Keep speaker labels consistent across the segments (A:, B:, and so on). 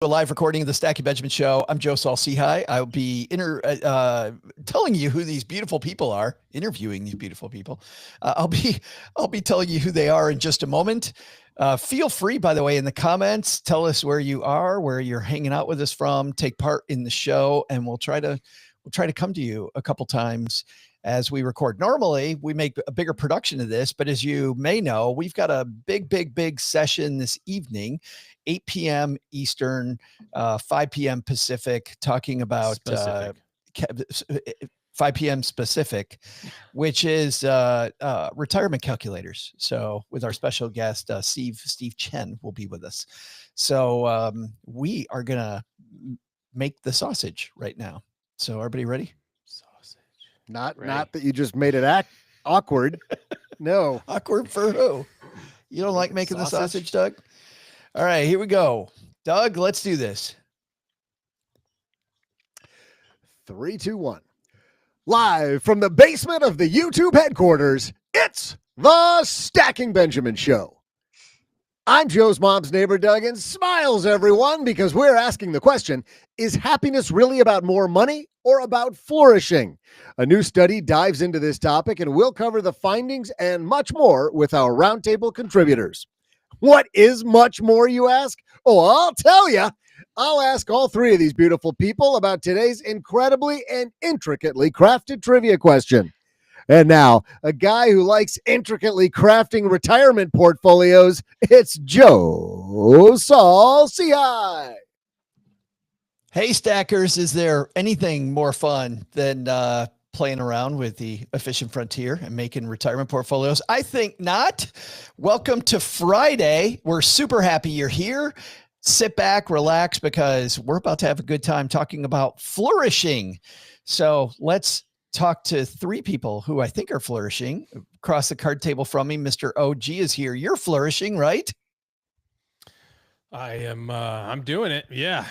A: A live recording of the Stacky Benjamin Show. I'm Joe Saul-Sehy. I'll be telling you who these beautiful people are, interviewing these beautiful people. I'll be telling you who they are in just a moment. Feel free, by the way, in the comments, tell us where you are, where you're hanging out with us from, take part in the show, and we'll try to come to you a couple times as we record. Normally, we make a bigger production of this, but as you may know, we've got a big session this evening, 8 p.m. Eastern, 5 p.m. Pacific, talking about 5 p.m. Specific, which is retirement calculators. So with our special guest, Steve Chen will be with us. So we are going to make the sausage right now. So everybody ready?
B: Not that you just made it awkward. No.
A: Awkward for who? You don't like making the sausage, Doug? All right, here we go. Doug, let's do this.
B: 3, 2, 1. Live from the basement of the YouTube headquarters, it's the Stacking Benjamin Show. I'm Joe's mom's neighbor, Doug, and smiles, everyone, because we're asking the question, is happiness really about more money or about flourishing? A new study dives into this topic, and we'll cover the findings and much more with our roundtable contributors. What is much more, you ask? Oh, I'll tell you. I'll ask all three of these beautiful people about today's incredibly and intricately crafted trivia question. And now, a guy who likes intricately crafting retirement portfolios, it's Joe Saul-Sehy.
A: Hey, Stackers, is there anything more fun than playing around with the efficient frontier and making retirement portfolios? I think not. Welcome to Friday. We're super happy you're here. Sit back, relax, because we're about to have a good time talking about flourishing. So let's talk to three people who I think are flourishing. Across the card table from me, Mr. OG is here. You're flourishing, right?
C: I am. I'm doing it. Yeah.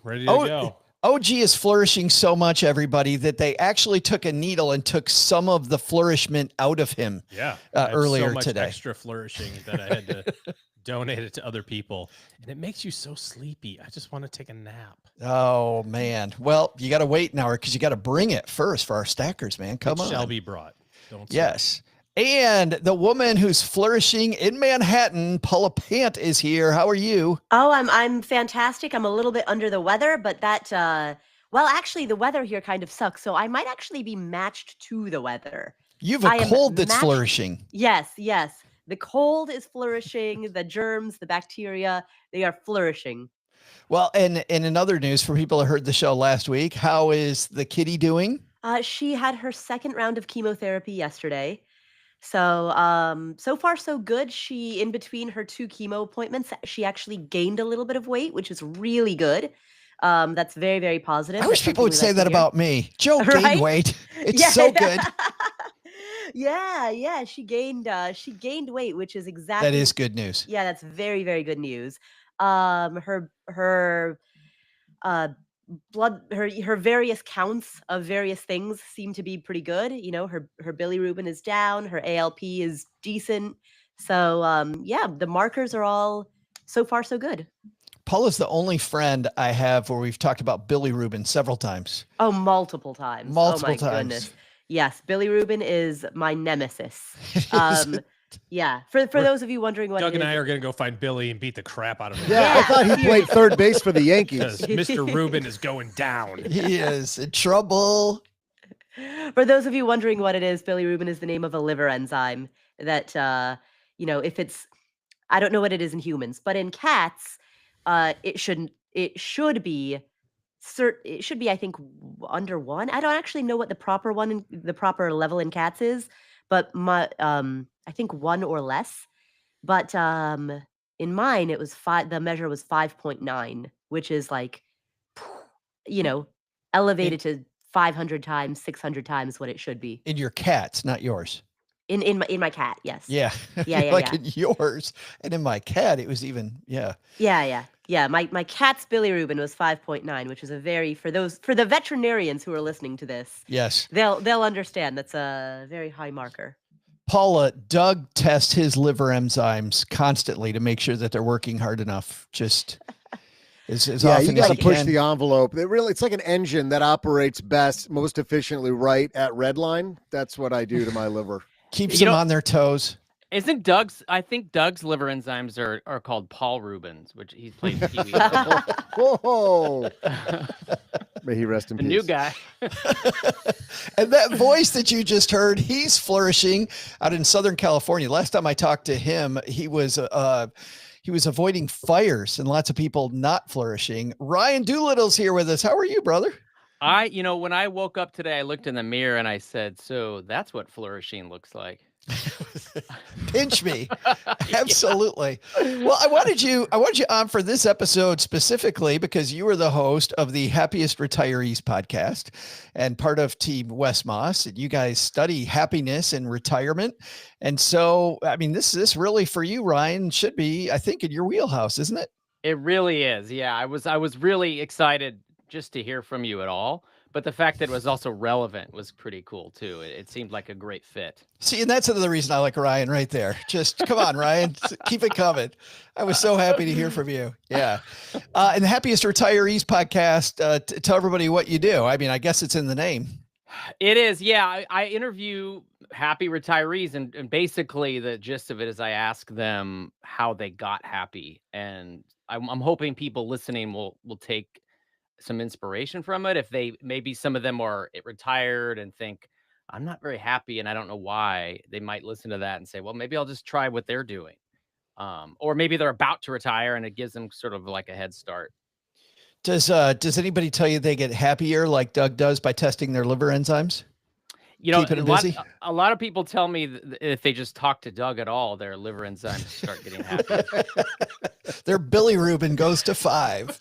C: Ready to go.
A: OG is flourishing so much, everybody, that they actually took a needle and took some of the flourishment out of him.
C: Yeah.
A: Earlier
C: so much
A: today.
C: Extra flourishing that I had to donate it to other people, and it makes you so sleepy. I just want to take a nap.
A: Oh man. Well, you got to wait an hour because you got to bring it first for our stackers, man. Come on.
C: Shall be brought. Don't.
A: Yes. And the woman who's flourishing in Manhattan, Paula Pant, is here. How are you?
D: Oh, I'm fantastic. I'm a little bit under the weather, but that, well, actually, the weather here kind of sucks. So I might actually be matched to the weather.
A: You have a cold that's flourishing.
D: Yes. The cold is flourishing. The germs, the bacteria, they are flourishing.
A: Well, and in other news, for people who heard the show last week, how is the kitty doing?
D: She had her second round of chemotherapy yesterday. So, so far so good. In between her 2 chemo appointments, she actually gained a little bit of weight, which is really good. That's very, very positive.
A: I wish people would say that about me. Joe gained weight. It's so good.
D: Yeah. She gained weight, which is exactly.
A: That is good news.
D: Yeah, that's very, very good news. Her blood, her various counts of various things seem to be pretty good. You know, her bilirubin is down, her ALP is decent. So yeah, the markers are all so far so good.
A: Paula's the only friend I have where we've talked about bilirubin several times.
D: Oh, multiple times.
A: Multiple
D: oh my
A: times.
D: Goodness. Yes, bilirubin is my nemesis. Yeah. For those of you wondering what
C: Doug and I are going to go find Billy and beat the crap out of him.
B: Yeah, I thought he played third base for the Yankees.
C: Mr. Rubin is going down.
A: He is in trouble.
D: For those of you wondering what it is, bilirubin is the name of a liver enzyme that, if it's, I don't know what it is in humans, but in cats, it should be, I think, under 1. I don't actually know what the proper level in cats is, but I think 1 or less. But in mine, it was 5. The measure was 5.9, which is like, elevated to 500 times, 600 times what it should be.
A: In your cats, not yours.
D: In my cat, yes.
A: Yeah.
D: Yeah.
A: Like in yours. And in my cat, it was even, yeah.
D: Yeah. My cat's bilirubin was 5.9, which is for the veterinarians who are listening to this.
A: Yes.
D: They'll understand that's a very high marker.
A: Paula, Doug tests his liver enzymes constantly to make sure that they're working hard enough. Just as
B: Yeah, you
A: often
B: got
A: as
B: to
A: you
B: push
A: can.
B: the envelope. It's like an engine that operates best, most efficiently right at red line. That's what I do to my liver.
A: Keeps
E: You
A: them
E: know,
A: on their toes.
E: isn't Doug's? I think Doug's liver enzymes are called Paul Rubens, which he's played the Kiwi.
B: Whoa! May he rest in
E: The
B: peace.
E: new guy.
A: And that voice that you just heard, he's flourishing out in Southern California. Last time I talked to him, he was avoiding fires and lots of people not flourishing. Ryan Doolittle's here with us. How are you, brother?
E: When I woke up today, I looked in the mirror and I said, "So that's what flourishing looks like."
A: Pinch me. Absolutely. Well, I wanted you on for this episode specifically because you were the host of the Happiest Retirees podcast and part of Team West Moss. You guys study happiness in retirement. And so, I mean, this really for you, Ryan, should be, I think, in your wheelhouse, isn't it?
E: It really is. Yeah, I was really excited just to hear from you at all. But the fact that it was also relevant was pretty cool too. It seemed like a great fit.
A: See, and that's another reason I like Ryan right there. Just come on, Ryan, keep it coming. I was so happy to hear from you. Yeah. And the Happiest Retirees podcast, tell everybody what you do. I mean, I guess it's in the name.
E: It is. Yeah. I interview happy retirees and basically the gist of it is I ask them how they got happy. And I'm hoping people listening will take some inspiration from it. If maybe some of them are retired and think I'm not very happy and I don't know why, they might listen to that and say, well, maybe I'll just try what they're doing. Or maybe they're about to retire and it gives them sort of like a head start.
A: Does anybody tell you they get happier like Doug does by testing their liver enzymes?
E: You know,
A: Keeping them busy?
E: a lot of people tell me that if they just talk to Doug at all, their liver enzymes start getting happy.
A: Their bilirubin goes to 5.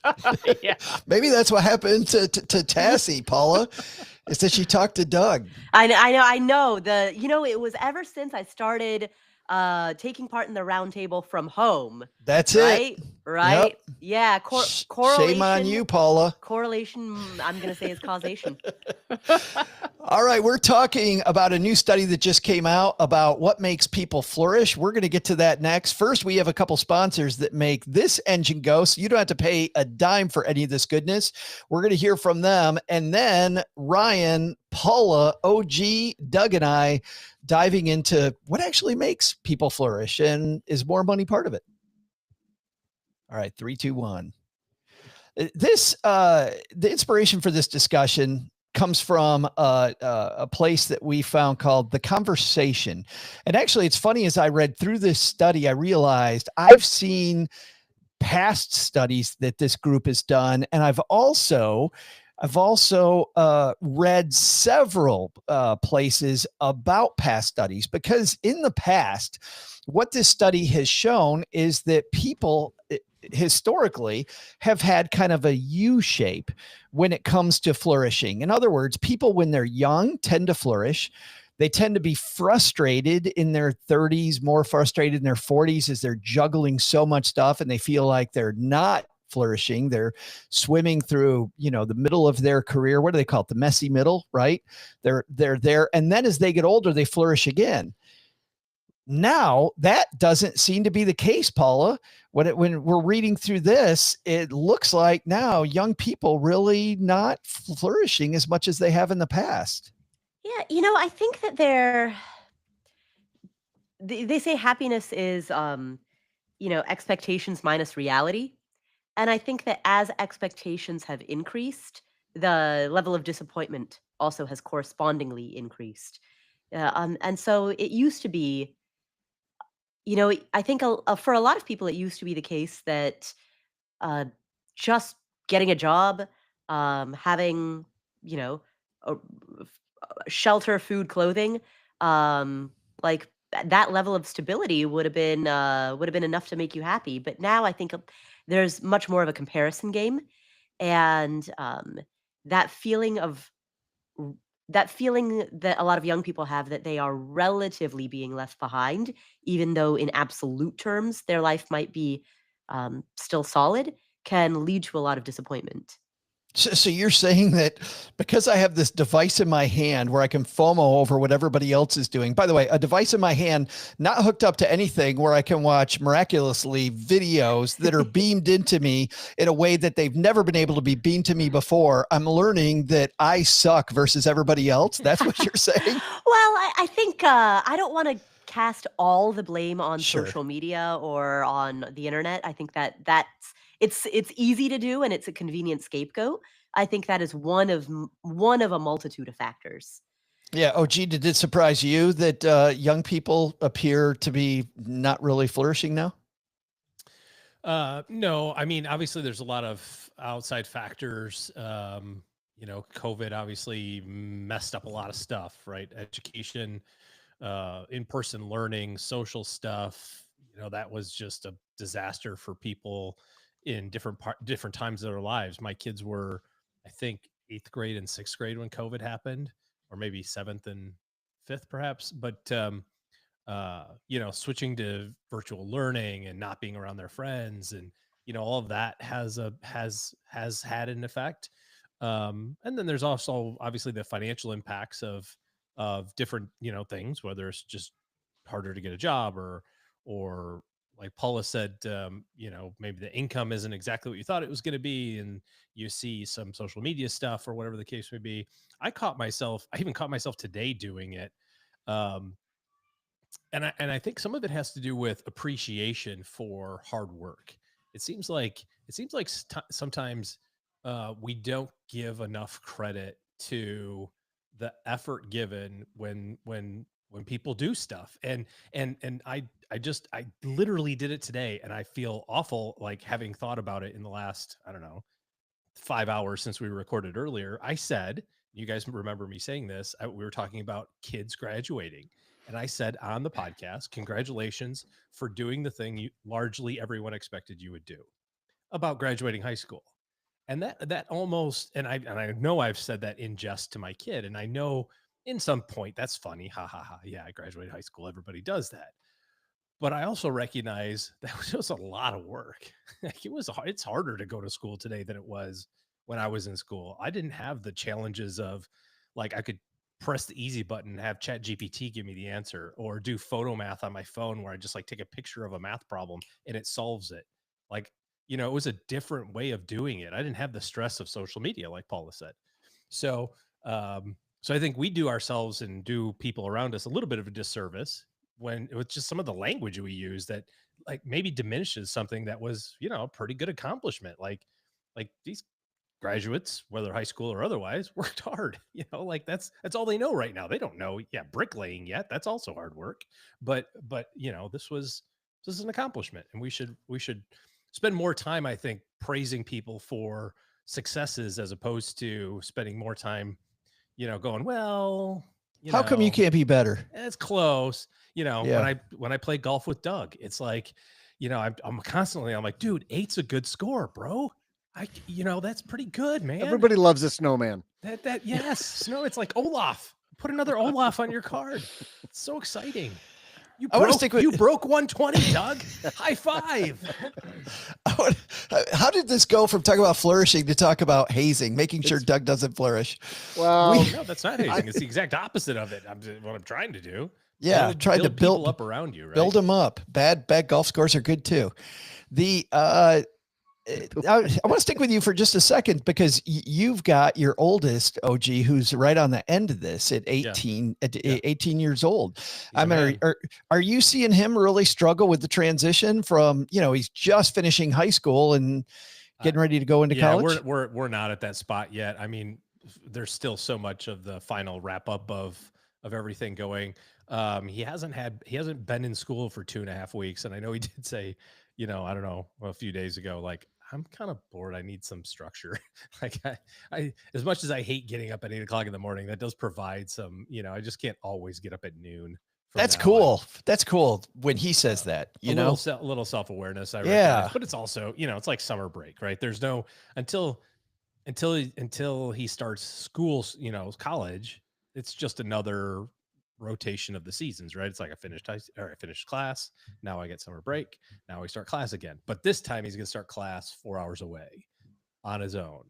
E: Yeah.
A: Maybe that's what happened to Tassie, Paula, is that she talked to Doug.
D: I know. It was ever since I started taking part in the roundtable from home.
A: That's
D: right?
A: it.
D: Right?
A: Yep.
D: Yeah. Correlation.
A: Shame on you, Paula.
D: Correlation, I'm going to say, is causation.
A: All right, we're talking about a new study that just came out about what makes people flourish. We're going to get to that next. First, we have a couple sponsors that make this engine go, so you don't have to pay a dime for any of this goodness. We're going to hear from them. And then Ryan, Paula, OG, Doug, and I diving into what actually makes people flourish and is more money part of it. All right, 3, 2, 1. The inspiration for this discussion comes from a place that we found called The Conversation. And actually, it's funny, as I read through this study, I realized I've seen past studies that this group has done. And I've also read several places about past studies, because in the past, what this study has shown is that people historically have had kind of a U shape when it comes to flourishing. In other words, people when they're young tend to flourish. They tend to be frustrated in their 30s, more frustrated in their 40s as they're juggling so much stuff and they feel like they're not flourishing. They're swimming through, the middle of their career. What do they call it? The messy middle, right? They're there. And then as they get older, they flourish again. Now, that doesn't seem to be the case, Paula. When we're reading through this, it looks like now young people really not flourishing as much as they have in the past.
D: Yeah, I think that they say happiness is, expectations minus reality. And I think that as expectations have increased, the level of disappointment also has correspondingly increased. And so it used to be, I think for a lot of people, it used to be the case that just getting a job, having, a, shelter, food, clothing, like that level of stability would have been enough to make you happy. But now I think there's much more of a comparison game, and that feeling of that feeling that a lot of young people have, that they are relatively being left behind, even though in absolute terms their life might be still solid, can lead to a lot of disappointment.
A: So you're saying that because I have this device in my hand where I can FOMO over what everybody else is doing. By the way, a device in my hand, not hooked up to anything, where I can watch miraculously videos that are beamed into me in a way that they've never been able to be beamed to me before. I'm learning that I suck versus everybody else. That's what you're saying?
D: Well, I think I don't want to cast all the blame on
A: Sure.
D: social media or on the internet. I think that's it's easy to do and it's a convenient scapegoat. I think that is one of a multitude of factors.
A: Yeah. Oh, gee, did it surprise you that young people appear to be not really flourishing now?
C: No, I mean, obviously there's a lot of outside factors. COVID obviously messed up a lot of stuff, right? Education, in-person learning, social stuff, that was just a disaster for people in different times of their lives. My kids were, I think, 8th grade and 6th grade when COVID happened, or maybe 7th and 5th perhaps. But switching to virtual learning and not being around their friends, and all of that has had an effect. And then there's also obviously the financial impacts of different things, whether it's just harder to get a job, or like Paula said, maybe the income isn't exactly what you thought it was going to be, and you see some social media stuff or whatever the case may be. I even caught myself today doing it. um, and I think some of it has to do with appreciation for hard work. It seems like sometimes we don't give enough credit to the effort given when people do stuff. And I literally did it today, and I feel awful, like, having thought about it in the last, I don't know, 5 hours since we recorded earlier. I said, you guys remember me saying this, we were talking about kids graduating. And I said on the podcast, congratulations for doing the thing largely everyone expected you would do, about graduating high school. And that almost, and I know I've said that in jest to my kid. And I know in some point that's funny. Ha ha ha. Yeah, I graduated high school. Everybody does that. But I also recognize that was just a lot of work. Like, it's harder to go to school today than it was when I was in school. I didn't have the challenges of, like, I could press the easy button and have Chat GPT give me the answer, or do photo math on my phone where I just, like, take a picture of a math problem and it solves it. Like, it was a different way of doing it. I didn't have the stress of social media, like Paula said. So, so I think we do ourselves and do people around us a little bit of a disservice when it was just some of the language we use that, like, maybe diminishes something that was, a pretty good accomplishment. Like these graduates, whether high school or otherwise, worked hard. Like, that's all they know right now. They don't know, bricklaying yet. That's also hard work. But this is an accomplishment, and we should spend more time, I think, praising people for successes, as opposed to spending more time, going, well,
A: How come you can't be better?
C: it's close.
A: Yeah.
C: When I play golf with Doug, it's like, I'm constantly, I'm like, dude, 8's a good score, bro. That's pretty good, man.
B: Everybody loves a snowman.
C: Yes, snow. It's like Olaf. Put another Olaf on your card. It's so exciting. You broke 120, Doug. High five.
A: How did this go from talking about flourishing to talk about hazing, making sure Doug doesn't flourish?
B: Well,
C: no, that's not hazing. It's the exact opposite of it. What I'm trying to do.
A: Yeah, trying to build
C: people up around you, right?
A: Build them up. Bad golf scores are good too. I want to stick with you for just a second, because you've got your oldest, OG, who's right on the end of this at 18, at 18 years old. I mean, are you seeing him really struggle with the transition from, he's just finishing high school and getting ready to go into college?
C: We're not at that spot yet. I mean, there's still so much of the final wrap up of everything going. He hasn't been in school for 2.5 weeks. And I know he did say, I don't know, a few days ago, like, I'm kind of bored. I need some structure. Like, I as much as I hate getting up at 8 o'clock in the morning, that does provide some, I just can't always get up at noon.
A: That's cool. That's cool when he says that, a
C: little self-awareness. I recognize, but it's also, it's like summer break, right? There's no, until he starts school, college, it's just another rotation of the seasons, right? It's like I finished class, now I get summer break, now we start class again. But this time he's going to start class 4 hours away on his own.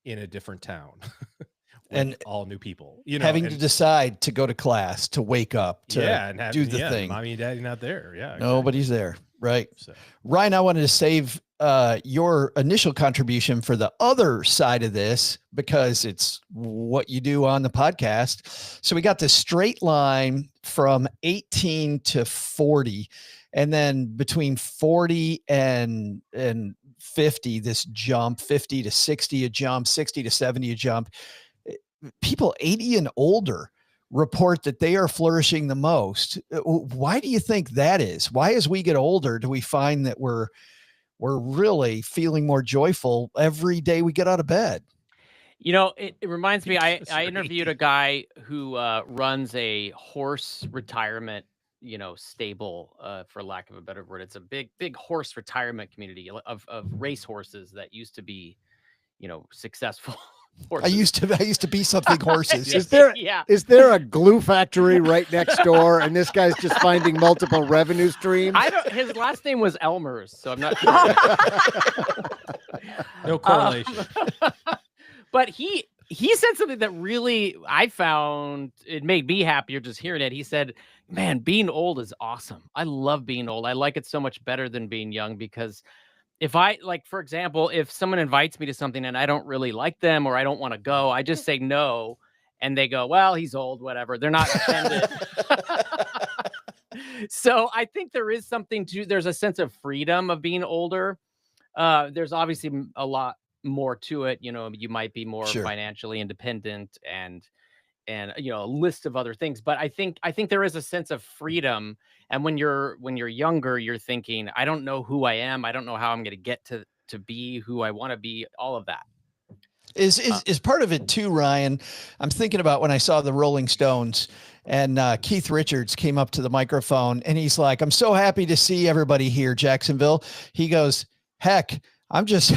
C: in a different town with
A: And
C: all new people, you know,
A: having to
C: and
A: decide to go to class, to wake up, to
C: and
A: do the
C: and
A: thing.
C: mommy and daddy not there. Yeah.
A: Nobody's there. Right.
C: So
A: Ryan, I wanted to save your initial contribution for the other side of this because it's what you do on the podcast. So we got this straight line from 18 to 40, and then between 40 and 50, this jump, 50 to 60, a jump, 60 to 70, a jump. People 80 and older report that they are flourishing the most. Why do you think that is? Why, as we get older, do we find that we're really feeling more joyful every day we get out of bed?
E: You know, it reminds me, I
C: That's right.
E: interviewed a guy who runs a horse retirement, stable, for lack of a better word. It's a big horse retirement community of race horses that used to be, successful
A: I used to be something horses.
B: Is there
E: Yeah.
B: is there a glue factory right next door, and this guy's just finding multiple revenue streams?
E: His last name was Elmers, so I'm not sure.
C: no correlation.
E: But he said something that really, I found, it made me happier just hearing it. He said, man, being old is awesome. I love being old. I like it so much better than being young, because if I, like, for example, if someone invites me to something and I don't really like them or I don't want to go, I just say no. And they go, well, he's old, whatever. They're not offended. So I think there is something there's a sense of freedom of being older. There's obviously a lot more to it. You might be more
A: Sure.
E: financially independent and a list of other things. But I think there is a sense of freedom. And when you're younger, you're thinking, I don't know who I am. I don't know how I'm going to get to be who I want to be. All of that
A: is part of it too, Ryan. I'm thinking about when I saw the Rolling Stones and Keith Richards came up to the microphone and he's like, I'm so happy to see everybody here, Jacksonville. He goes, heck, I'm just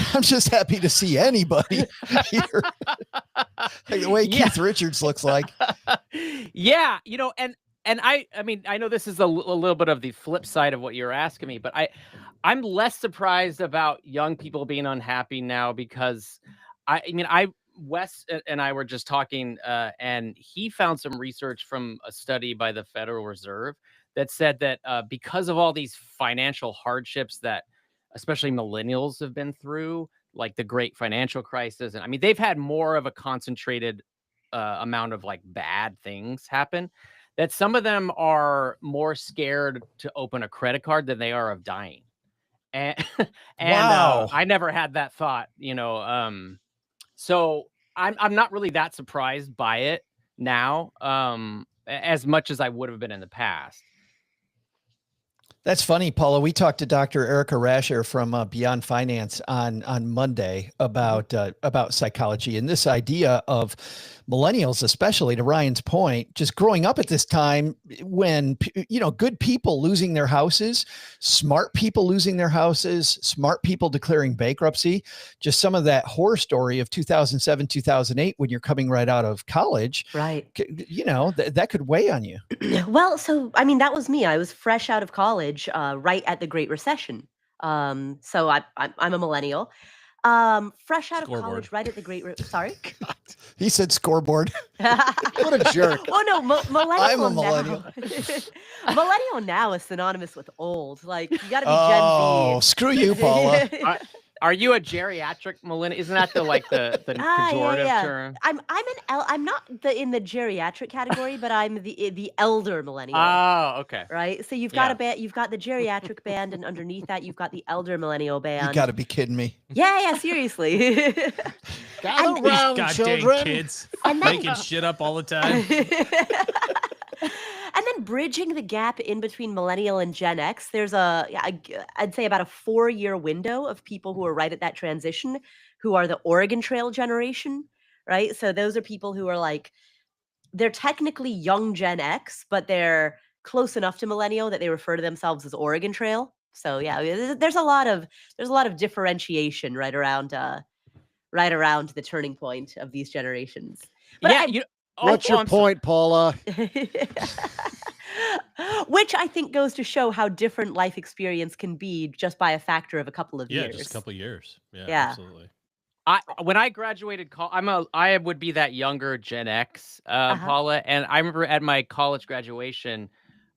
A: happy to see anybody here. Like the way Keith Richards looks like.
E: Yeah. And I mean, I know this is a little bit of the flip side of what you're asking me, but I'm less surprised about young people being unhappy now, because Wes and I were just talking, and he found some research from a study by the Federal Reserve that said that because of all these financial hardships that especially millennials have been through, like the great financial crisis, and I mean, they've had more of a concentrated amount of like bad things happen, that some of them are more scared to open a credit card than they are of dying. And
A: Wow.
E: I never had that thought, so I'm not really that surprised by it now, as much as I would have been in the past.
A: That's funny, Paula. We talked to Dr. Erica Rasher from Beyond Finance on Monday about psychology and this idea of millennials, especially to Ryan's point, just growing up at this time when, good people losing their houses, smart people losing their houses, smart people declaring bankruptcy, just some of that horror story of 2007, 2008, when you're coming right out of college,
D: Right.
A: That could weigh on you.
D: Well, so, I mean, that was me. I was fresh out of college, right at the Great Recession. So I'm a millennial. Fresh out of
C: Scoreboard.
D: college, right at the sorry?
A: He said scoreboard.
B: What a jerk.
D: Well, no, millennial.
A: I'm a millennial.
D: Now, millennial now is synonymous with old. Like, you got to be
A: Oh,
D: Gen Z.
A: screw you, Paula.
E: Are you a geriatric millennial? Isn't that the pejorative term?
D: I'm not in the geriatric category, but I'm the elder millennial.
E: Oh, okay.
D: Right. So you've got a band, you've got the geriatric band, and underneath that you've got the elder millennial band.
A: You got to be kidding me.
D: Yeah, seriously.
B: Gather
C: These
B: round,
C: goddamn
B: children.
C: kids
D: And then-
C: making shit up all the time.
D: And then bridging the gap in between millennial and Gen X, there's I'd say about a 4-year window of people who are right at that transition, who are the Oregon Trail generation, right? So those are people who are like, they're technically young Gen X, but they're close enough to millennial that they refer to themselves as Oregon Trail. So yeah, there's a lot of differentiation right around the turning point of these generations. But
B: What's your point, Paula?
D: Which I think goes to show how different life experience can be just by a factor of a couple of years.
C: Just a couple of years. Yeah,
D: Yeah.
C: absolutely.
E: When I graduated I would be that younger Gen X, Paula, and I remember at my college graduation,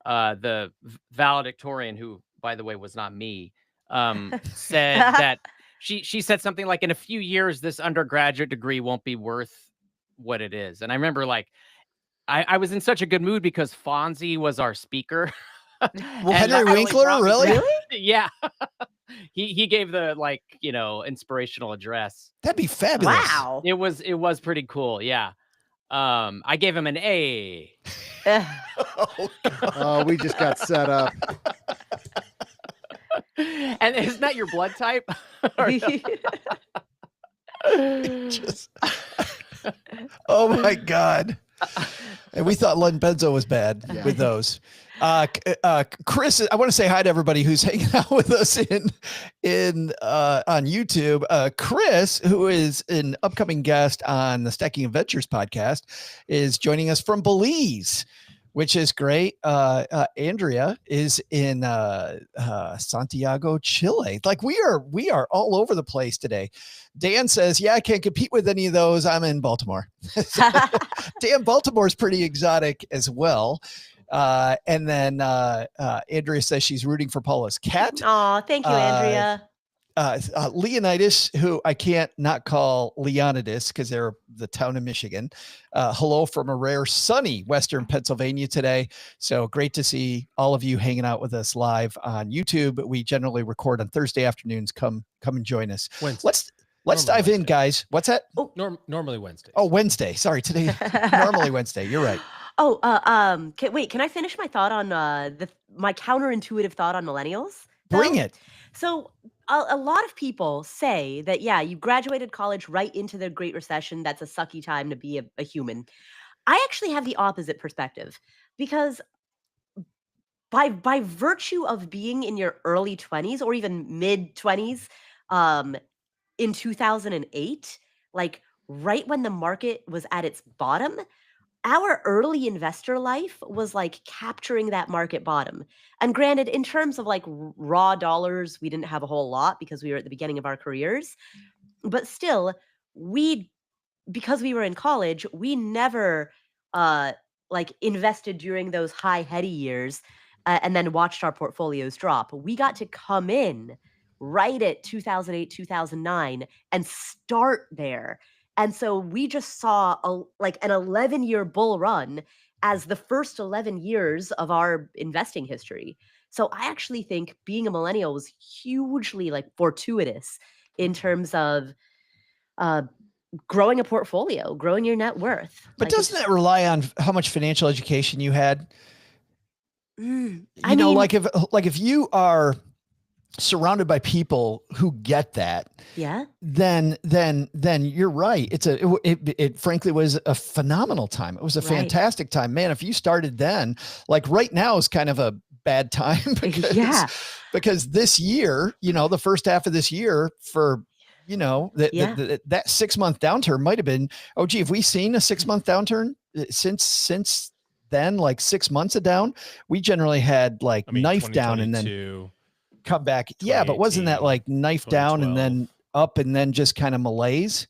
E: the valedictorian, who by the way was not me, said that she said something like, in a few years this undergraduate degree won't be worth what it is. And I remember like I was in such a good mood because Fonzie was our speaker.
A: Well,
E: And
A: Henry
E: that really
A: Winkler,
E: brought me
A: really?
E: down. Yeah. He gave the like, inspirational address.
A: That'd be fabulous.
D: Wow.
E: It was pretty cool. Yeah. I gave him an A.
B: Oh, we just got set up.
E: And isn't that your blood type? Or no?
A: Just- oh my God. And we thought Len Benzo was bad with those. Chris, I want to say hi to everybody who's hanging out with us on YouTube. Chris, who is an upcoming guest on the Stacking Adventures podcast, is joining us from Belize, which is great. Andrea is in Santiago, Chile. Like we are all over the place today. Dan says, yeah, I can't compete with any of those. I'm in Baltimore. So, Dan, Baltimore's pretty exotic as well. And then Andrea says she's rooting for Paula's cat.
D: Oh, thank you, Andrea.
A: Leonidas, who I can't not call Leonidas because they're the town of Michigan. Hello from a rare sunny Western Pennsylvania today. So great to see all of you hanging out with us live on YouTube. We generally record on Thursday afternoons. Come and join us.
C: Wednesday.
A: Let's dive in, guys. What's that?
C: Normally Wednesday.
A: Oh, Wednesday. Sorry, today. Normally Wednesday. You're right.
D: Oh, can I finish my thought on my counterintuitive thought on millennials?
A: Bring
D: though?
A: it.
D: So a lot of people say that, yeah, you graduated college right into the Great Recession. That's a sucky time to be a human. I actually have the opposite perspective because by virtue of being in your early 20s or even mid 20s, in 2008, like right when the market was at its bottom, our early investor life was like capturing that market bottom. And granted, in terms of like raw dollars, we didn't have a whole lot because we were at the beginning of our careers. But still, because we were in college, we never like invested during those high heady years and then watched our portfolios drop. We got to come in right at 2008, 2009 and start there. And so we just saw an 11-year bull run as the first 11 years of our investing history. So I actually think being a millennial was hugely like fortuitous in terms of growing a portfolio, growing your net worth.
A: But doesn't that rely on how much financial education you had? Like if you are surrounded by people who get that, then you're right. It frankly was a phenomenal time. It was a fantastic time, man. If you started then, like right now is kind of a bad time because this year, the first half of this year for, that 6-month downturn might've been, oh gee, have we seen a 6-month downturn since then, like 6 months of down? We generally had like knife down and then come back. Yeah, but wasn't that like knife down and then up and then just kind of malaise?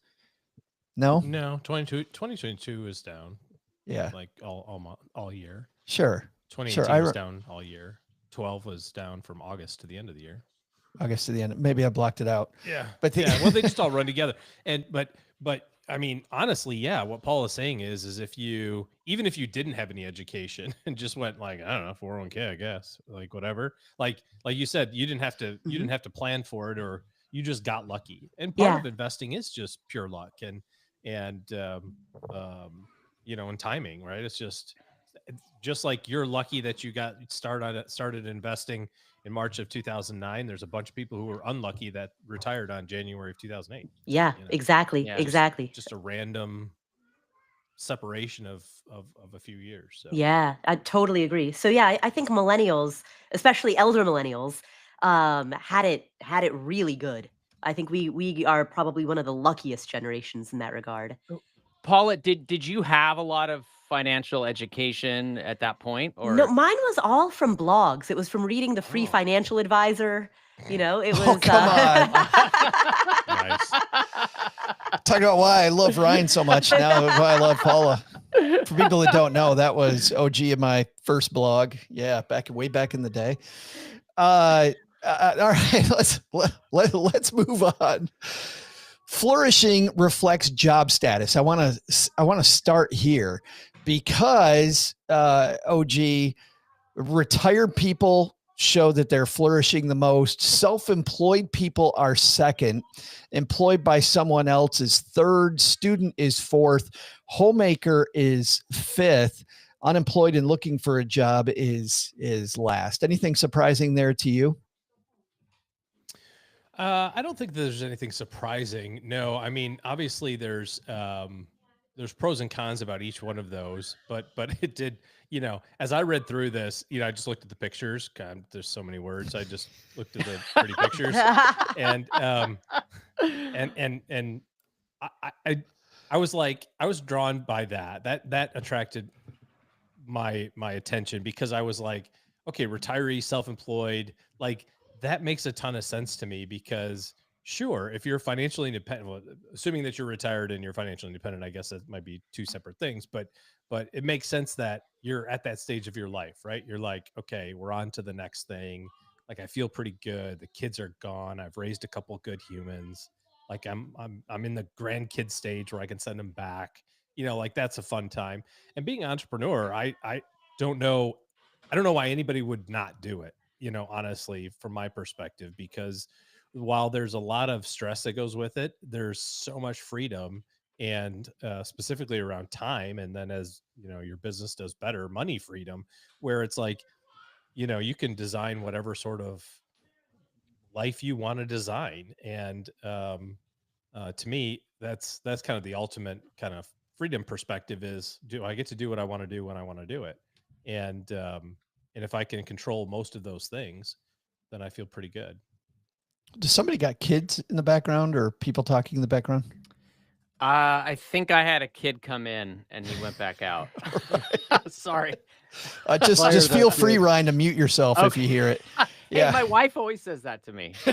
A: No,
C: 2022 is down.
A: Yeah,
C: like all year.
A: Sure.
C: 2018 was down all year. 12 was down from August to the end of the year.
A: August to the end. Maybe I blocked it out.
C: Yeah,
A: but
C: well, they just all run together. And but I mean, honestly, yeah, what Paul is saying is even if you didn't have any education and just went like, I don't know, 401k, I guess, like whatever, like you said, you didn't have to plan for it, or you just got lucky. And part of investing is just pure luck and and timing, right? It's just like you're lucky that you got started investing in March of 2009. There's a bunch of people who were unlucky that retired on January of 2008.
D: Yeah, exactly.
E: Yeah.
D: Exactly.
C: Just a random separation of a few years. So.
D: Yeah, I totally agree. So yeah, I think millennials, especially elder millennials, had it really good. I think we are probably one of the luckiest generations in that regard.
E: Paula, did you have a lot of financial education at that point? Or
D: no, mine was all from blogs. It was from reading the Free Financial Advisor. It was.
A: Come on.
C: Nice.
A: talking about why I love Ryan so much. Now why I love Paula. For people that don't know, that was OG in my first blog. Yeah, way back in the day. All right, let's move on. Flourishing reflects job status. I want to start here because OG, retired people show that they're flourishing the most. Self-employed people are second. Employed by someone else is third. Student is fourth. Homemaker is fifth. Unemployed and looking for a job is last. Anything surprising there to you?
C: I don't think there's anything surprising. No, I mean, obviously there's pros and cons about each one of those, but it did, as I read through this, I just looked at the pictures. God, there's so many words. I just looked at the pretty pictures and I was like, I was drawn by that attracted my attention because I was like, okay, retiree, self-employed, like that makes a ton of sense to me because sure, if you're financially independent, well, assuming that you're retired and you're financially independent, I guess that might be two separate things, but it makes sense that you're at that stage of your life, right? You're like, okay, we're on to the next thing. Like, I feel pretty good. The kids are gone. I've raised a couple good humans. Like I'm in the grandkid stage where I can send them back, like that's a fun time. And being an entrepreneur, I don't know why anybody would not do it, honestly, from my perspective, because while there's a lot of stress that goes with it, there's so much freedom and specifically around time. And then as your business does better, money freedom, where it's like, you can design whatever sort of life you want to design. And to me, that's kind of the ultimate kind of freedom perspective is, do I get to do what I want to do when I want to do it? And if I can control most of those things, then I feel pretty good.
A: Does somebody got kids in the background or people talking in the background?
E: I think I had a kid come in and he went back out. Sorry.
A: Just feel free, Ryan, to mute yourself if you hear it.
E: Yeah. Hey, my wife always says that to me. So.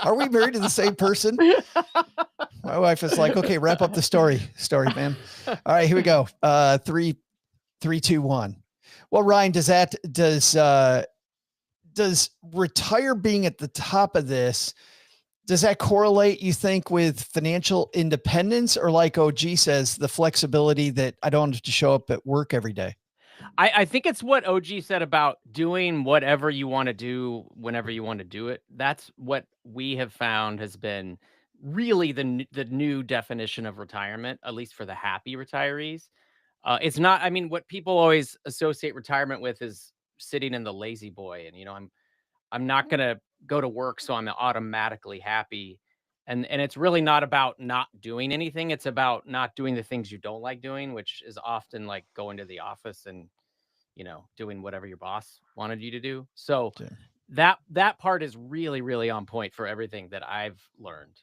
A: Are we married to the same person? My wife is like, okay, wrap up the story, man. All right, here we go. 3, 2, 1. Well, Ryan, does retire being at the top of this, does that correlate, you think, with financial independence, or like OG says, the flexibility that I don't have to show up at work every day?
E: I think it's what OG said about doing whatever you want to do whenever you want to do it. That's what we have found has been really the new definition of retirement, at least for the happy retirees. It's not, I mean, what people always associate retirement with is sitting in the lazy boy. And, I'm not going to go to work, so I'm automatically happy. And it's really not about not doing anything. It's about not doing the things you don't like doing, which is often like going to the office and, doing whatever your boss wanted you to do. So that part is really, really on point for everything that I've learned.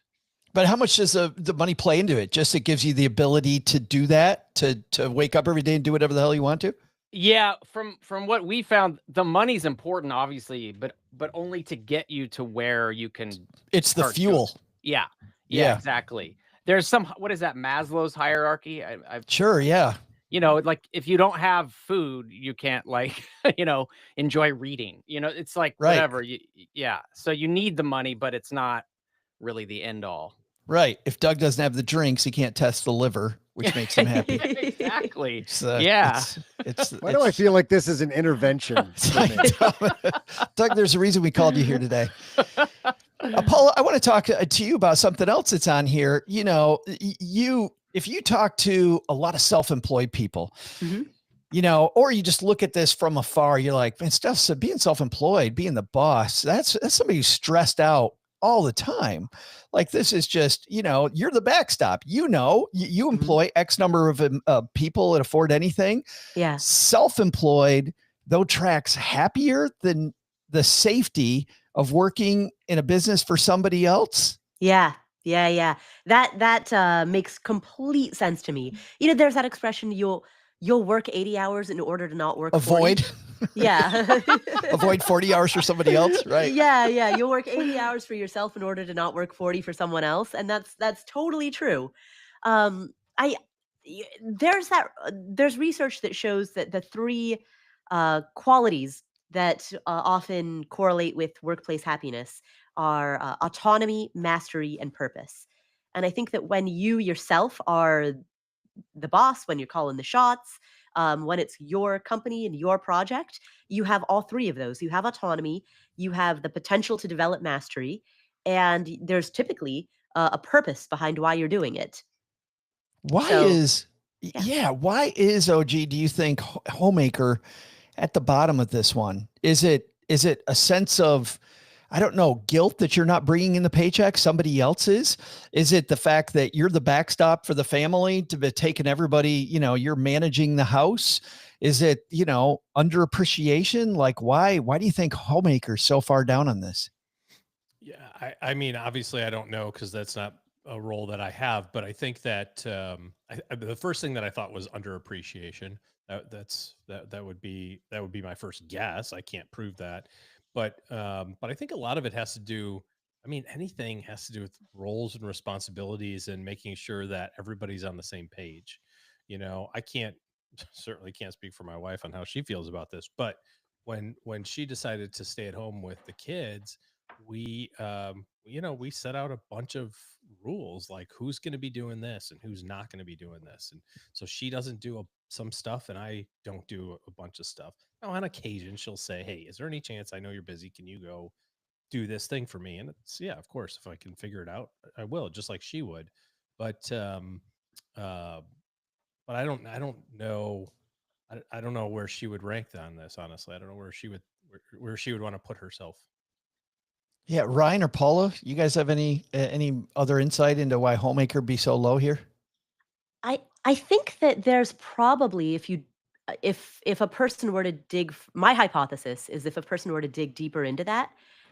A: But how much does the money play into it? Just it gives you the ability to do that, to wake up every day and do whatever the hell you want to?
E: Yeah, from what we found, the money's important, obviously, but only to get you to where you can.
A: It's the fuel.
E: Yeah, exactly. There's some, what is that, Maslow's hierarchy?
A: Sure, yeah.
E: Like if you don't have food, you can't enjoy reading. It's like whatever. Yeah. So you need the money, but it's not really the end all.
A: Right. If Doug doesn't have the drinks, he can't test the liver, which makes him happy.
E: Exactly.
A: Yeah.
B: Why do I feel like this is an intervention?
A: Doug, there's a reason we called you here today. Paula, I want to talk to you about something else that's on here. If you talk to a lot of self-employed people, or you just look at this from afar, you're like, man, being self-employed, being the boss, that's somebody who's stressed out all the time. Like, this is just, you're the backstop, you employ X number of people that afford anything.
D: Yeah.
A: Self-employed, though, tracks happier than the safety of working in a business for somebody else.
D: Yeah. That makes complete sense to me. There's that expression, you'll work 80 hours in order to not work
A: avoid
D: 40. Yeah.
A: Avoid 40 hours for somebody else, right?
D: Yeah. You'll work 80 hours for yourself in order to not work 40 for someone else, and that's totally true. I there's research that shows that the three qualities that often correlate with workplace happiness are autonomy, mastery, and purpose. And I think that when you yourself are the boss, when you're calling the shots, when it's your company and your project, you have all three of those. You have autonomy, you have the potential to develop mastery, and there's typically a purpose behind why you're doing it.
A: Why
D: So,
A: is,
D: yeah.
A: why is OG, do you think, homemaker at the bottom of this one? Is it a sense of, I don't know, guilt that you're not bringing in the paycheck, somebody else is? Is it the fact that you're the backstop for the family to be taking everybody, you're managing the house? Is it, underappreciation? Like, why do you think homemaker's so far down on this?
C: Yeah, I mean, obviously, I don't know because that's not a role that I have. But I think that the first thing that I thought was underappreciation. That would be my first guess. I can't prove that, but I think a lot of it has to do. I mean, anything has to do with roles and responsibilities and making sure that everybody's on the same page. I can't certainly can't speak for my wife on how she feels about this, but when she decided to stay at home with the kids, we we set out a bunch of rules like who's going to be doing this and who's not going to be doing this, and so she doesn't do some stuff and I don't do a bunch of stuff. Now on occasion she'll say, hey, is there any chance, I know you're busy, can you go do this thing for me? And it's, yeah, of course, if I can figure it out I will, just like she would. But uh but I don't know. I don't know where she would rank on this, honestly. I don't know where she would want to put herself.
A: Yeah. Ryan or Paula, you guys have any other insight into why homemaker be so low here?
D: I think that there's probably, if a person were to my hypothesis is if a person were to dig deeper into that,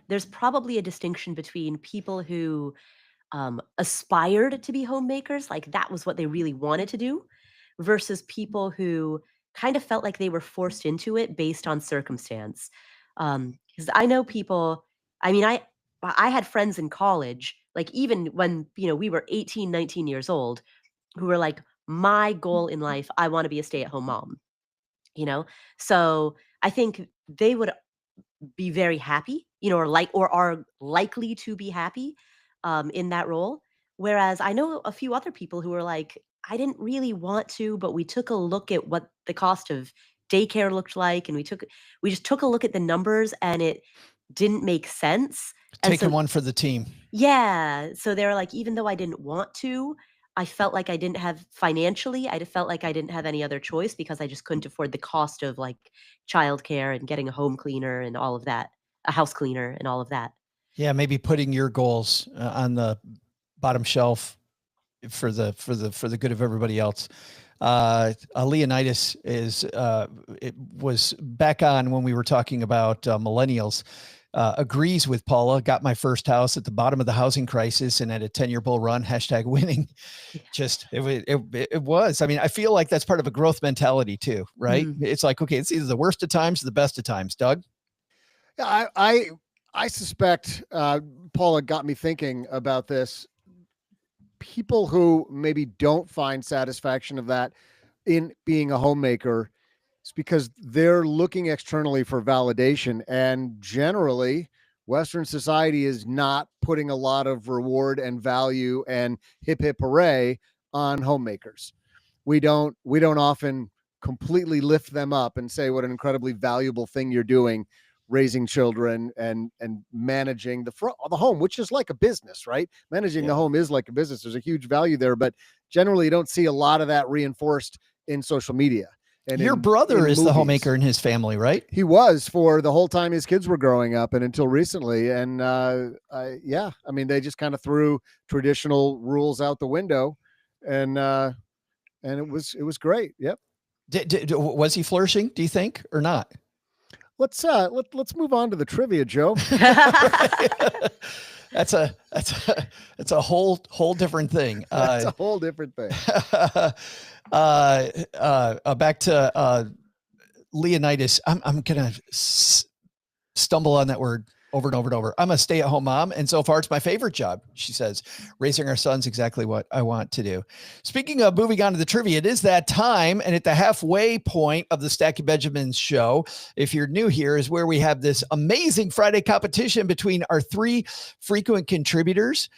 D: there's probably a distinction between people who aspired to be homemakers, like that was what they really wanted to do, versus people who kind of felt like they were forced into it based on circumstance. Because I know people, I mean, I had friends in college, like even when, we were 18, 19 years old, who were like, my goal in life, I want to be a stay-at-home mom, you know? So I think they would be very happy, or are likely to be happy in that role. Whereas I know a few other people who are like, I didn't really want to, but we took a look at what the cost of daycare looked like, and we just took a look at the numbers, and it didn't make sense. And
A: Taking
D: so,
A: one for the team.
D: yeah, so they were like, even though I didn't want to, I felt like I didn't have financially, I felt like I didn't have any other choice because I just couldn't afford the cost of like childcare and getting a home cleaner and all of that, a house cleaner and all of that.
A: Yeah. Maybe putting your goals on the bottom shelf for the good of everybody else. Leonidas it was back on when we were talking about millennials. Agrees with Paula. Got my first house at the bottom of the housing crisis and at a 10-year bull run, #winning.
D: Yeah.
A: Just, it was, I mean, I feel like that's part of a growth mentality too, right? It's like, okay, it's either the worst of times or the best of times. Doug?
B: Yeah, I suspect Paula got me thinking about this. People who maybe don't find satisfaction of that in being a homemaker, it's because they're looking externally for validation. And generally, Western society is not putting a lot of reward and value and hip hip hooray on homemakers. We don't often completely lift them up and say what an incredibly valuable thing you're doing, raising children and managing the home, which is like a business, right? Managing the home is like a business. There's a huge value there, but generally you don't see a lot of that reinforced in social media. And
A: your brother is the homemaker in his family, right?
B: He was for the whole time his kids were growing up and until recently. And yeah, I mean, they just kind of threw traditional rules out the window, and it was great. Yep.
A: Was he flourishing, do you think, or not?
B: Let's move on to the trivia, Joe.
A: That's a whole different thing.
B: That's a whole different thing.
A: Back to Leonidas. I'm gonna stumble on that word over and over and over. I'm a stay-at-home mom, and so far it's my favorite job. She says, raising our sons exactly what I want to do. Speaking of moving on to the trivia, it is that time, and at the halfway point of the Stacking Benjamins show, if you're new here, is where we have this amazing Friday competition between our three frequent contributors,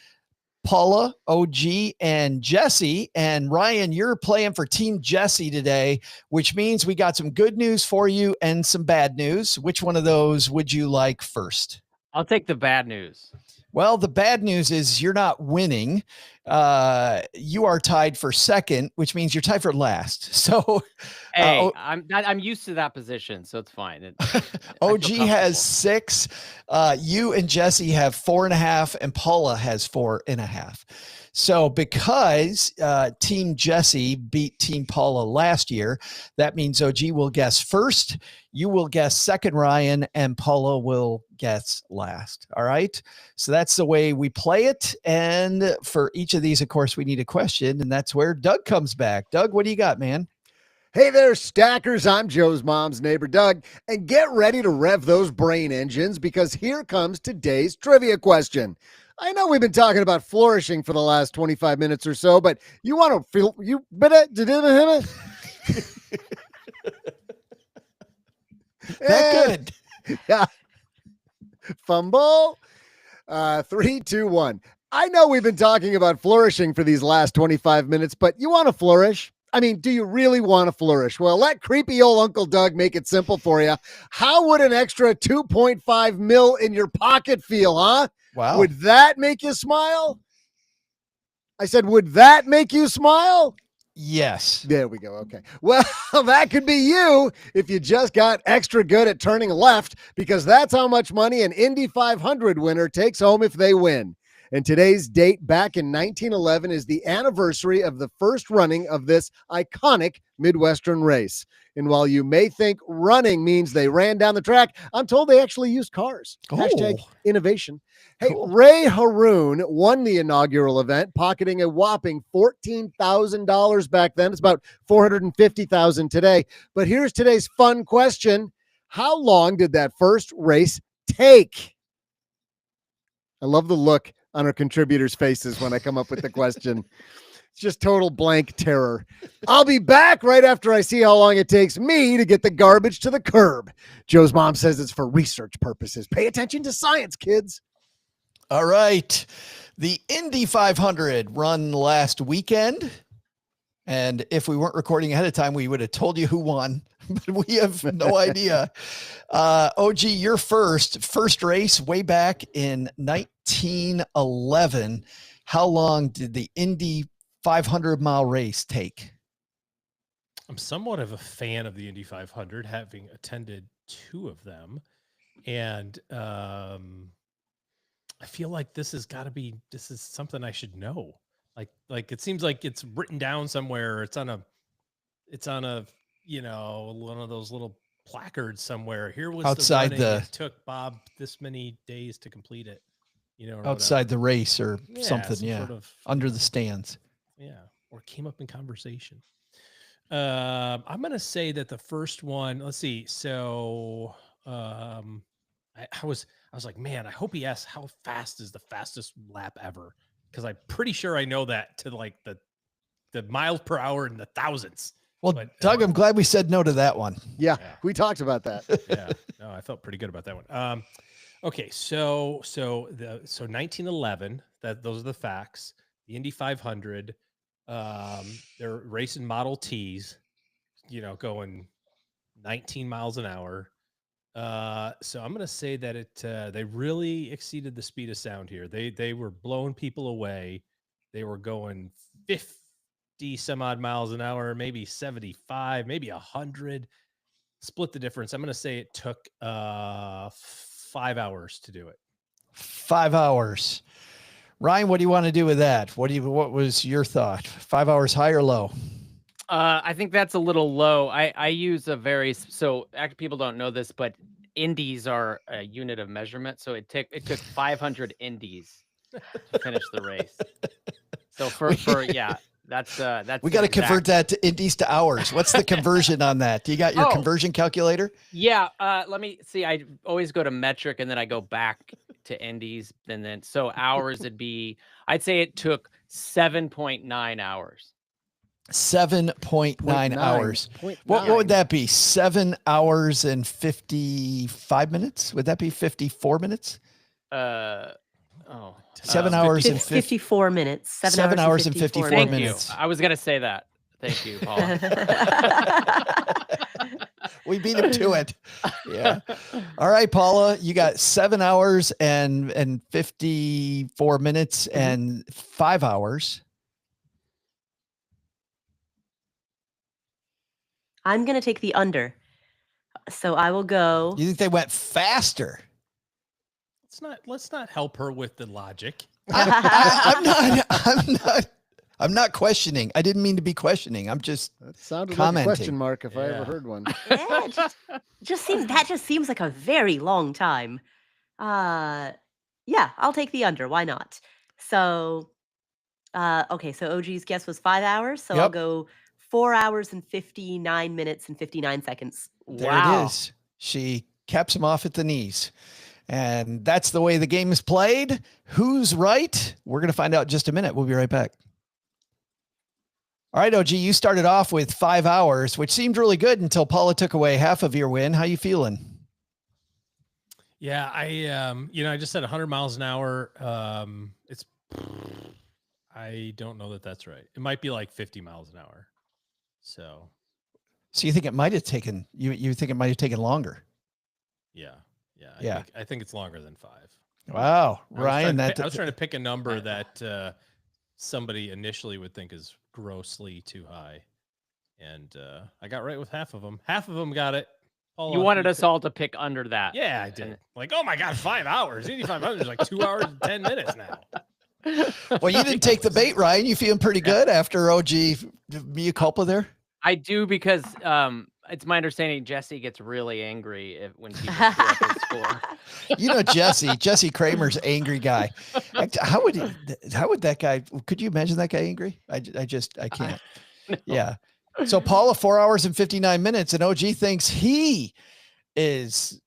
A: Paula, OG, and Jesse. And Ryan, you're playing for Team Jesse today, which means we got some good news for you and some bad news. Which one of those would you like first?
E: I'll take the bad news.
A: Well, the bad news is you're not winning. You are tied for second, which means you're tied for last. So,
E: Hey, I'm used to that position, so it's fine.
A: OG has 6. You and Jesse have 4.5, and Paula has 4.5. So because Team Jesse beat Team Paula last year, that means OG will guess first, you will guess second, Ryan, and Paula will guess last. All right. So that's the way we play it. And for each of these, of course, we need a question, and that's where Doug comes back. Doug, what do you got, man?
B: Hey there, stackers. I'm Joe's mom's neighbor, Doug, and get ready to rev those brain engines because here comes today's trivia question. I know we've been talking about flourishing for the last 25 minutes or so, but you want to feel you
A: that good.
B: Yeah. Fumble. 3, 2, 1. I know we've been talking about flourishing for these last 25 minutes, but you want to flourish? I mean, do you really want to flourish? Well, let creepy old Uncle Doug make it simple for you. How would an extra 2.5 mil in your pocket feel, huh?
A: Wow.
B: Would that make you smile? I said, would that make you smile?
A: Yes.
B: There we go. Okay. Well, that could be you if you just got extra good at turning left, because that's how much money an Indy 500 winner takes home if they win. And today's date back in 1911 is the anniversary of the first running of this iconic Midwestern race. And while you may think running means they ran down the track, I'm told they actually used cars.
A: Oh.
B: Hashtag innovation. Hey,
A: Cool.
B: Ray Haroon won the inaugural event, pocketing a whopping $14,000 back then. It's about $450,000 today. But here's today's fun question. How long did that first race take? I love the look on our contributors' faces when I come up with the question. It's just total blank terror. I'll be back right after I see how long it takes me to get the garbage to the curb. Joe's mom says it's for research purposes. Pay attention to science, kids.
A: All right. The Indy 500 run last weekend. And if we weren't recording ahead of time, we would have told you who won, but we have no idea. OG, you're first race way back in 1911. How long did the Indy 500-mile race take?
C: I'm somewhat of a fan of the Indy 500, having attended 2 of them. And I feel like this is something I should know. Like it seems like it's written down somewhere. It's on a, one of those little placards somewhere. Here was
A: outside
C: it took Bob this many days to complete it. Or
A: outside
C: whatever.
A: the race or something. Yeah.
C: Sort of,
A: under the stands.
C: Yeah. Or came up in conversation. I'm going to say that the first one, let's see. So, I was like, man, I hope he asks how fast is the fastest lap ever. Cause I'm pretty sure I know that to like the miles per hour in the thousands.
A: Well,
C: But,
A: Doug, I'm glad we said no to that one.
B: Yeah. We talked about that.
C: Yeah, no, I felt pretty good about that one. Okay. So 1911, those are the facts. The Indy 500, they're racing Model Ts, going 19 miles an hour. So I'm going to say that they really exceeded the speed of sound here. They were blowing people away. They were going 50 some odd miles an hour, maybe 75, maybe 100. Split the difference. I'm going to say it took 5 hours to do it.
A: 5 hours. Ryan, what do you want to do with that? What was your thought? 5 hours high or low?
E: I think that's a little low. I use actually people don't know this, but indies are a unit of measurement. So it took 500 indies to finish the race. So for That's
A: We got to convert that to indies to hours. What's the conversion on that? Do you got your conversion calculator?
E: Yeah. Let me see. I always go to metric and then I go back to indies. And then, so hours would be, I'd say it took 7.9 hours.
A: 7.9 hours. What would that be? 7 hours and 55 minutes? Would that be 54 minutes? 7 hours and
D: 54 minutes.
A: 7 hours and 54
E: Thank
A: minutes.
E: you. I was going to say that. Thank you, Paula.
A: We beat him to it. Yeah. All right, Paula, you got 7 hours and 54 minutes and 5 hours.
D: I'm going to take the under. So I will go.
A: You think they went faster?
C: Let's not help her with the logic.
A: I'm not questioning. I didn't mean to be questioning. I'm just
B: That sounded
A: commenting.
B: like a question mark if I ever heard one.
D: Yeah, just seems like a very long time. Yeah, I'll take the under. Why not? So, okay. So OG's guess was 5 hours. So I'll go 4 hours and 59 minutes and 59 seconds.
A: There it is. She caps him off at the knees. And that's the way the game is played. Who's right? We're going to find out in just a minute. We'll be right back. All right, OG, you started off with 5 hours, which seemed really good until Paula took away half of your win. How you feeling?
C: Yeah, I just said 100 miles an hour. I don't know that that's right. It might be like 50 miles an hour. So
A: you think it might have taken, you think it might have taken longer?
C: Yeah. I think it's longer than 5.
A: Wow. Ryan,
C: I was trying to pick a number that somebody initially would think is grossly too high. And I got right with half of them. Half of them got it. Paula,
E: you wanted us all to pick under that.
C: Yeah, I did. Like, oh my God, 5 hours. 8,500 is like 2 hours and 10 minutes now.
A: Well, you didn't take the bait, Ryan. You feeling pretty good after OG mea culpa there?
E: I do, because it's my understanding Jesse gets really angry when people screw up his score.
A: You know, Jesse Kramer's angry guy. How would that guy, could you imagine that guy angry? I can't.
E: No.
A: Yeah. So Paula, 4 hours and 59 minutes, and OG thinks he is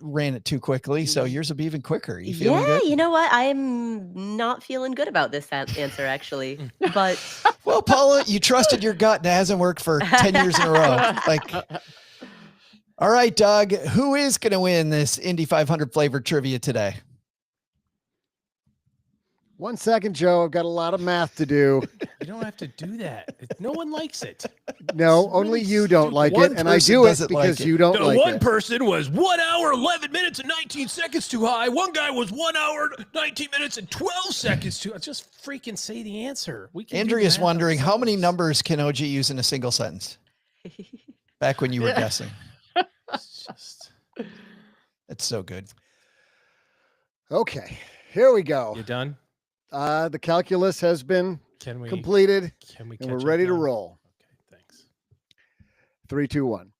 A: ran it too quickly. So yours will be even quicker. You feeling good?
D: You know what? I'm not feeling good about this answer, actually. But
A: well, Paula, you trusted your gut and it hasn't worked for 10 years in a row. Like, all right, Doug, who is going to win this Indy 500 flavored trivia today?
B: 1 second, Joe. I've got a lot of math to do.
C: You don't have to do that. No one likes it.
B: No,
C: It's
B: only
C: really
B: you don't like
A: One
B: it, and I
A: person
B: do it
A: doesn't like
B: because
A: it.
B: you don't
C: The
B: like
C: one
B: it.
C: person was 1 hour, 11 minutes, and 19 seconds too high. One guy was 1 hour, 19 minutes, and 12 seconds too high. Just freaking say the answer. We can.
A: Andrea's wondering how many numbers can OG use in a single sentence? Back when you were guessing. It's so good.
B: Okay, here we go.
C: You done?
B: The calculus has been
C: Can we
B: completed,
C: Can we?
B: and we're
C: catch up
B: ready to
C: now?
B: roll.
C: Okay, thanks.
B: 3, 2, 1.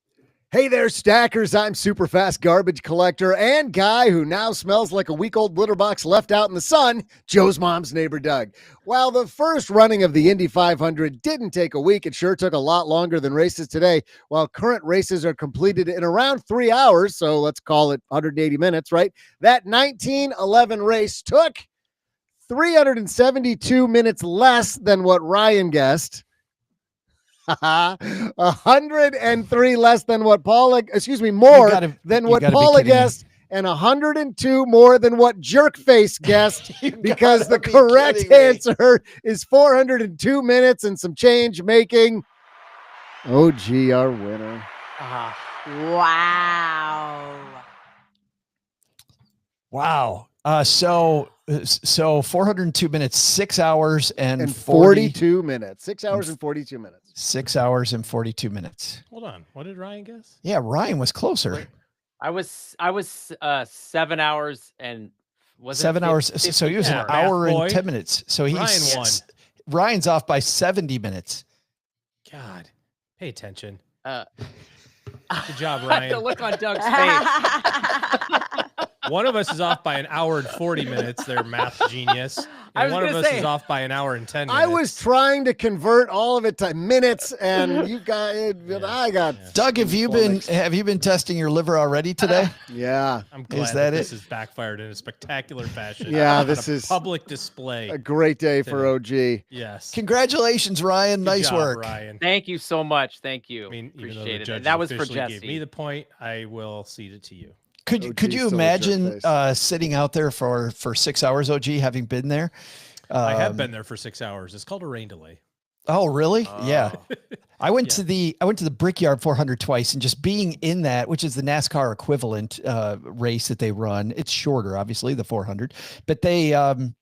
B: Hey there, stackers. I'm super fast garbage collector and guy who now smells like a week-old litter box left out in the sun, Joe's mom's neighbor, Doug. While the first running of the Indy 500 didn't take a week, it sure took a lot longer than races today. While current races are completed in around 3 hours, so let's call it 180 minutes, right? That 1911 race took 372 minutes less than what Ryan guessed. 103 less than what Paula, more than what Paula guessed, and 102 more than what Jerkface guessed, because the correct answer is 402 minutes and some change, making OG our winner.
A: Wow. So 402 minutes, 6 hours and
B: 42 minutes. 6 hours and 42 minutes.
A: 6 hours and 42 minutes.
C: Hold on. What did Ryan guess?
A: Yeah, Ryan was closer.
E: I was 7 hours and was
A: 7 hours. So he was an hour and 10 minutes. So
C: Ryan won.
A: Ryan's off by 70 minutes.
C: God, pay attention.
E: Good
C: job, Ryan.
E: The look on Doug's face.
C: One of us is off by an hour and 40 minutes. They're math genius.
E: I
C: And
E: was
C: one of
E: gonna
C: us
E: say-
C: is off by an hour and 10 minutes.
B: I was trying to convert all of it to minutes, and you got it.
C: Yeah.
B: I got
A: Doug, have you been testing your liver already today?
B: yeah.
C: I'm glad
A: that
C: this
A: it?
C: has backfired in a spectacular fashion.
B: Yeah,
C: On
B: this
C: a
B: is
C: public display.
B: a great day for OG.
C: Yes.
A: Congratulations, Ryan.
C: Good
A: Nice
C: job,
A: work.
C: Ryan.
E: Thank you so much. Thank you.
C: I mean, even though the
E: Appreciate it.
C: judges
E: That was for
C: officially gave me
E: Jesse.
C: the point, I will cede it to you.
A: Could
B: OG
A: you
B: still a
A: imagine
B: jerk
A: sitting out there for 6 hours, OG, having been there?
C: I have been there for 6 hours. It's called a rain delay.
A: Oh, really? Yeah.
E: Oh.
A: I went to the Brickyard 400 twice, and just being in that, which is the NASCAR equivalent race that they run. It's shorter, obviously, the 400, but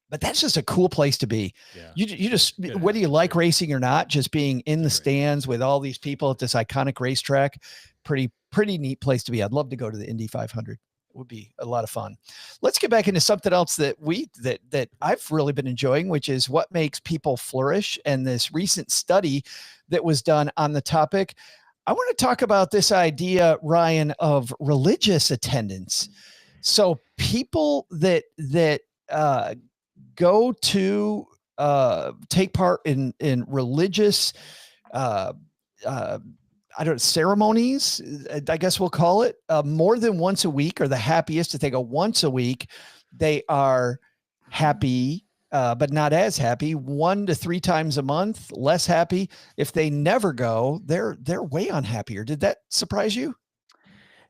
A: but that's just a cool place to be.
C: Yeah.
A: You just,
C: Good
A: whether you like
C: atmosphere.
A: racing or not, just being in the
C: Great.
A: stands with all these people at this iconic racetrack, pretty neat place to be. I'd love to go to the Indy 500. It would be a lot of fun. Let's get back into something else that I've really been enjoying, which is what makes people flourish. And this recent study that was done on the topic. I want to talk about this idea, Ryan, of religious attendance. So people that go to take part in religious I don't know, ceremonies, I guess we'll call it, more than once a week, are the happiest. If they go once a week, they are happy, but not as happy. 1 to 3 times a month, less happy. If they never go, they're way unhappier. Did that surprise you?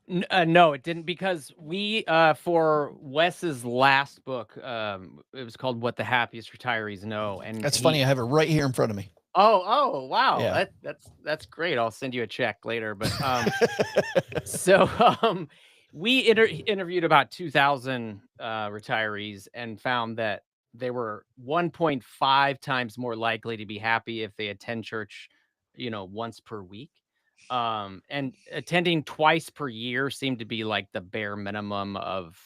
E: No, it didn't, because we for Wes's last book, it was called "What the Happiest Retirees Know," and
A: That's funny. I have it right here in front of me.
E: Oh, wow.
A: Yeah.
E: That's great. I'll send you a check later. But we interviewed about 2,000 retirees and found that they were 1.5 times more likely to be happy if they attend church, once per week. And attending twice per year seemed to be like the bare minimum of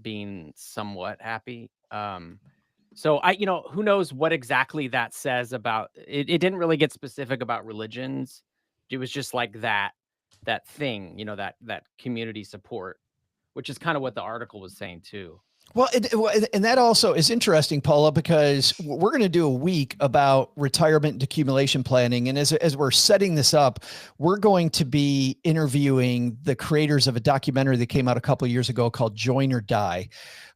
E: being somewhat happy. So who knows what exactly that says about it. It didn't really get specific about religions. It was just like that thing, that community support, which is kind of what the article was saying too.
A: Well, and that also is interesting, Paula, because we're going to do a week about retirement and accumulation planning. And as we're setting this up, we're going to be interviewing the creators of a documentary that came out a couple of years ago called Join or Die,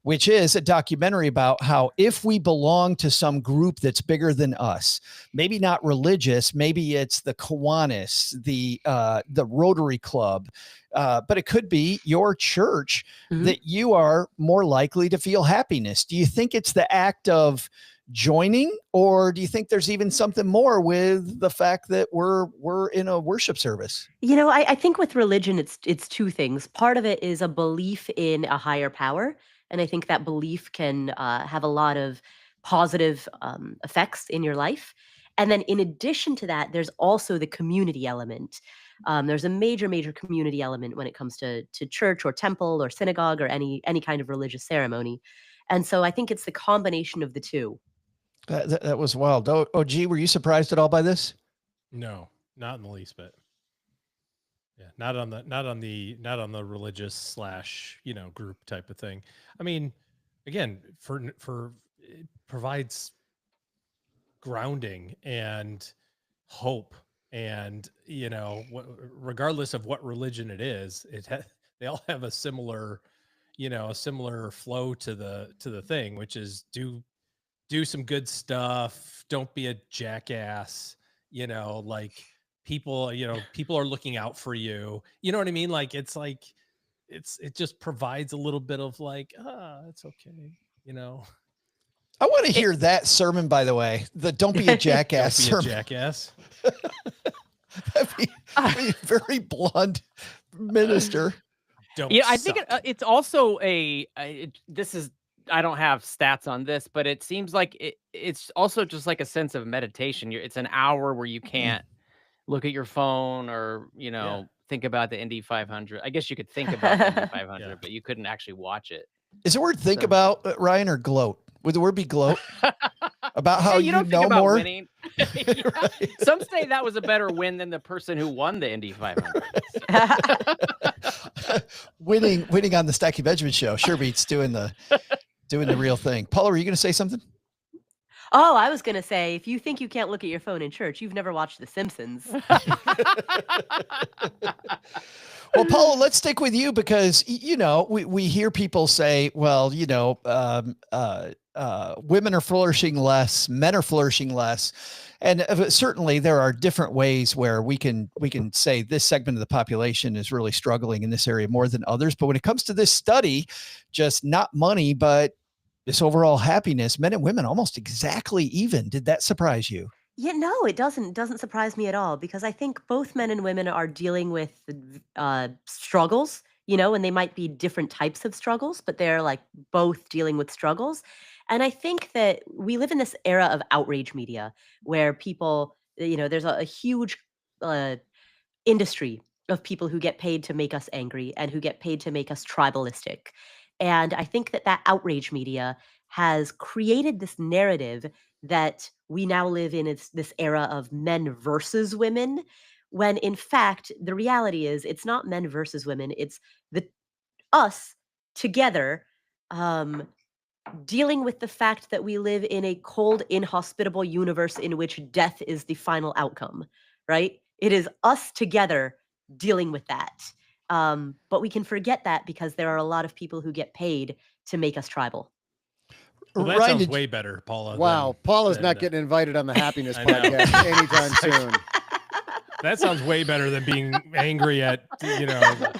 A: which is a documentary about how if we belong to some group that's bigger than us, maybe not religious, maybe it's the Kiwanis, the Rotary Club, but it could be your church, that you are more likely to feel happiness. Do you think it's the act of joining, or do you think there's even something more with the fact that we're in a worship service?
D: I think with religion, it's two things. Part of it is a belief in a higher power. And I think that belief can have a lot of positive effects in your life. And then in addition to that, there's also the community element. There's a major community element when it comes to church or temple or synagogue or any kind of religious ceremony. And so I think it's the combination of the two.
A: That was wild. OG, were you surprised at all by this?
C: No, not in the least bit. Yeah, not on the religious / group type of thing. I mean, again, for it provides grounding and hope, and regardless of what religion it is, they all have a similar flow to the thing, which is do some good stuff, don't be a jackass, people are looking out for you. You know what I mean? Like, it just provides a little bit of it's okay.
A: I want to hear that sermon, by the way, the don't be a jackass
C: Don't be
A: sermon.
C: a jackass.
A: That'd be a very blunt minister.
E: I think it's also I don't have stats on this, but it seems like it's also just like a sense of meditation. It's an hour where you can't look at your phone or, think about the Indy 500. I guess you could think about the Indy 500, but you couldn't actually watch it.
A: Is the word think about, Ryan, or gloat? Would the word be gloat? About how
E: you don't think about
A: more?
E: winning.
A: Right.
E: Some say that was a better win than the person who won the Indy 500.
A: winning on the Stacking Benjamin show sure beats doing the real thing. Paula, were you going to say something?
D: Oh, I was going to say, if you think you can't look at your phone in church, you've never watched The Simpsons.
A: Well, Paula, let's stick with you because, we hear people say, well, women are flourishing less, men are flourishing less. And certainly there are different ways where we can say this segment of the population is really struggling in this area more than others. But when it comes to this study, just not money, but this overall happiness, men and women almost exactly even. Did that surprise you?
D: Yeah, no, it doesn't. It doesn't surprise me at all because I think both men and women are dealing with struggles, and they might be different types of struggles, but they're like both dealing with struggles. And I think that we live in this era of outrage media where people, there's a huge industry of people who get paid to make us angry and who get paid to make us tribalistic. And I think that outrage media has created this narrative that we now live in this era of men versus women, when in fact the reality is it's not men versus women, it's the us together, dealing with the fact that we live in a cold, inhospitable universe in which death is the final outcome, right? It is us together dealing with that. But we can forget that because there are a lot of people who get paid to make us tribal.
C: Well, that
A: Ryan,
C: sounds way better, Paula.
B: Wow, Paula's not getting invited on the happiness podcast anytime soon.
C: That sounds way better than being angry at,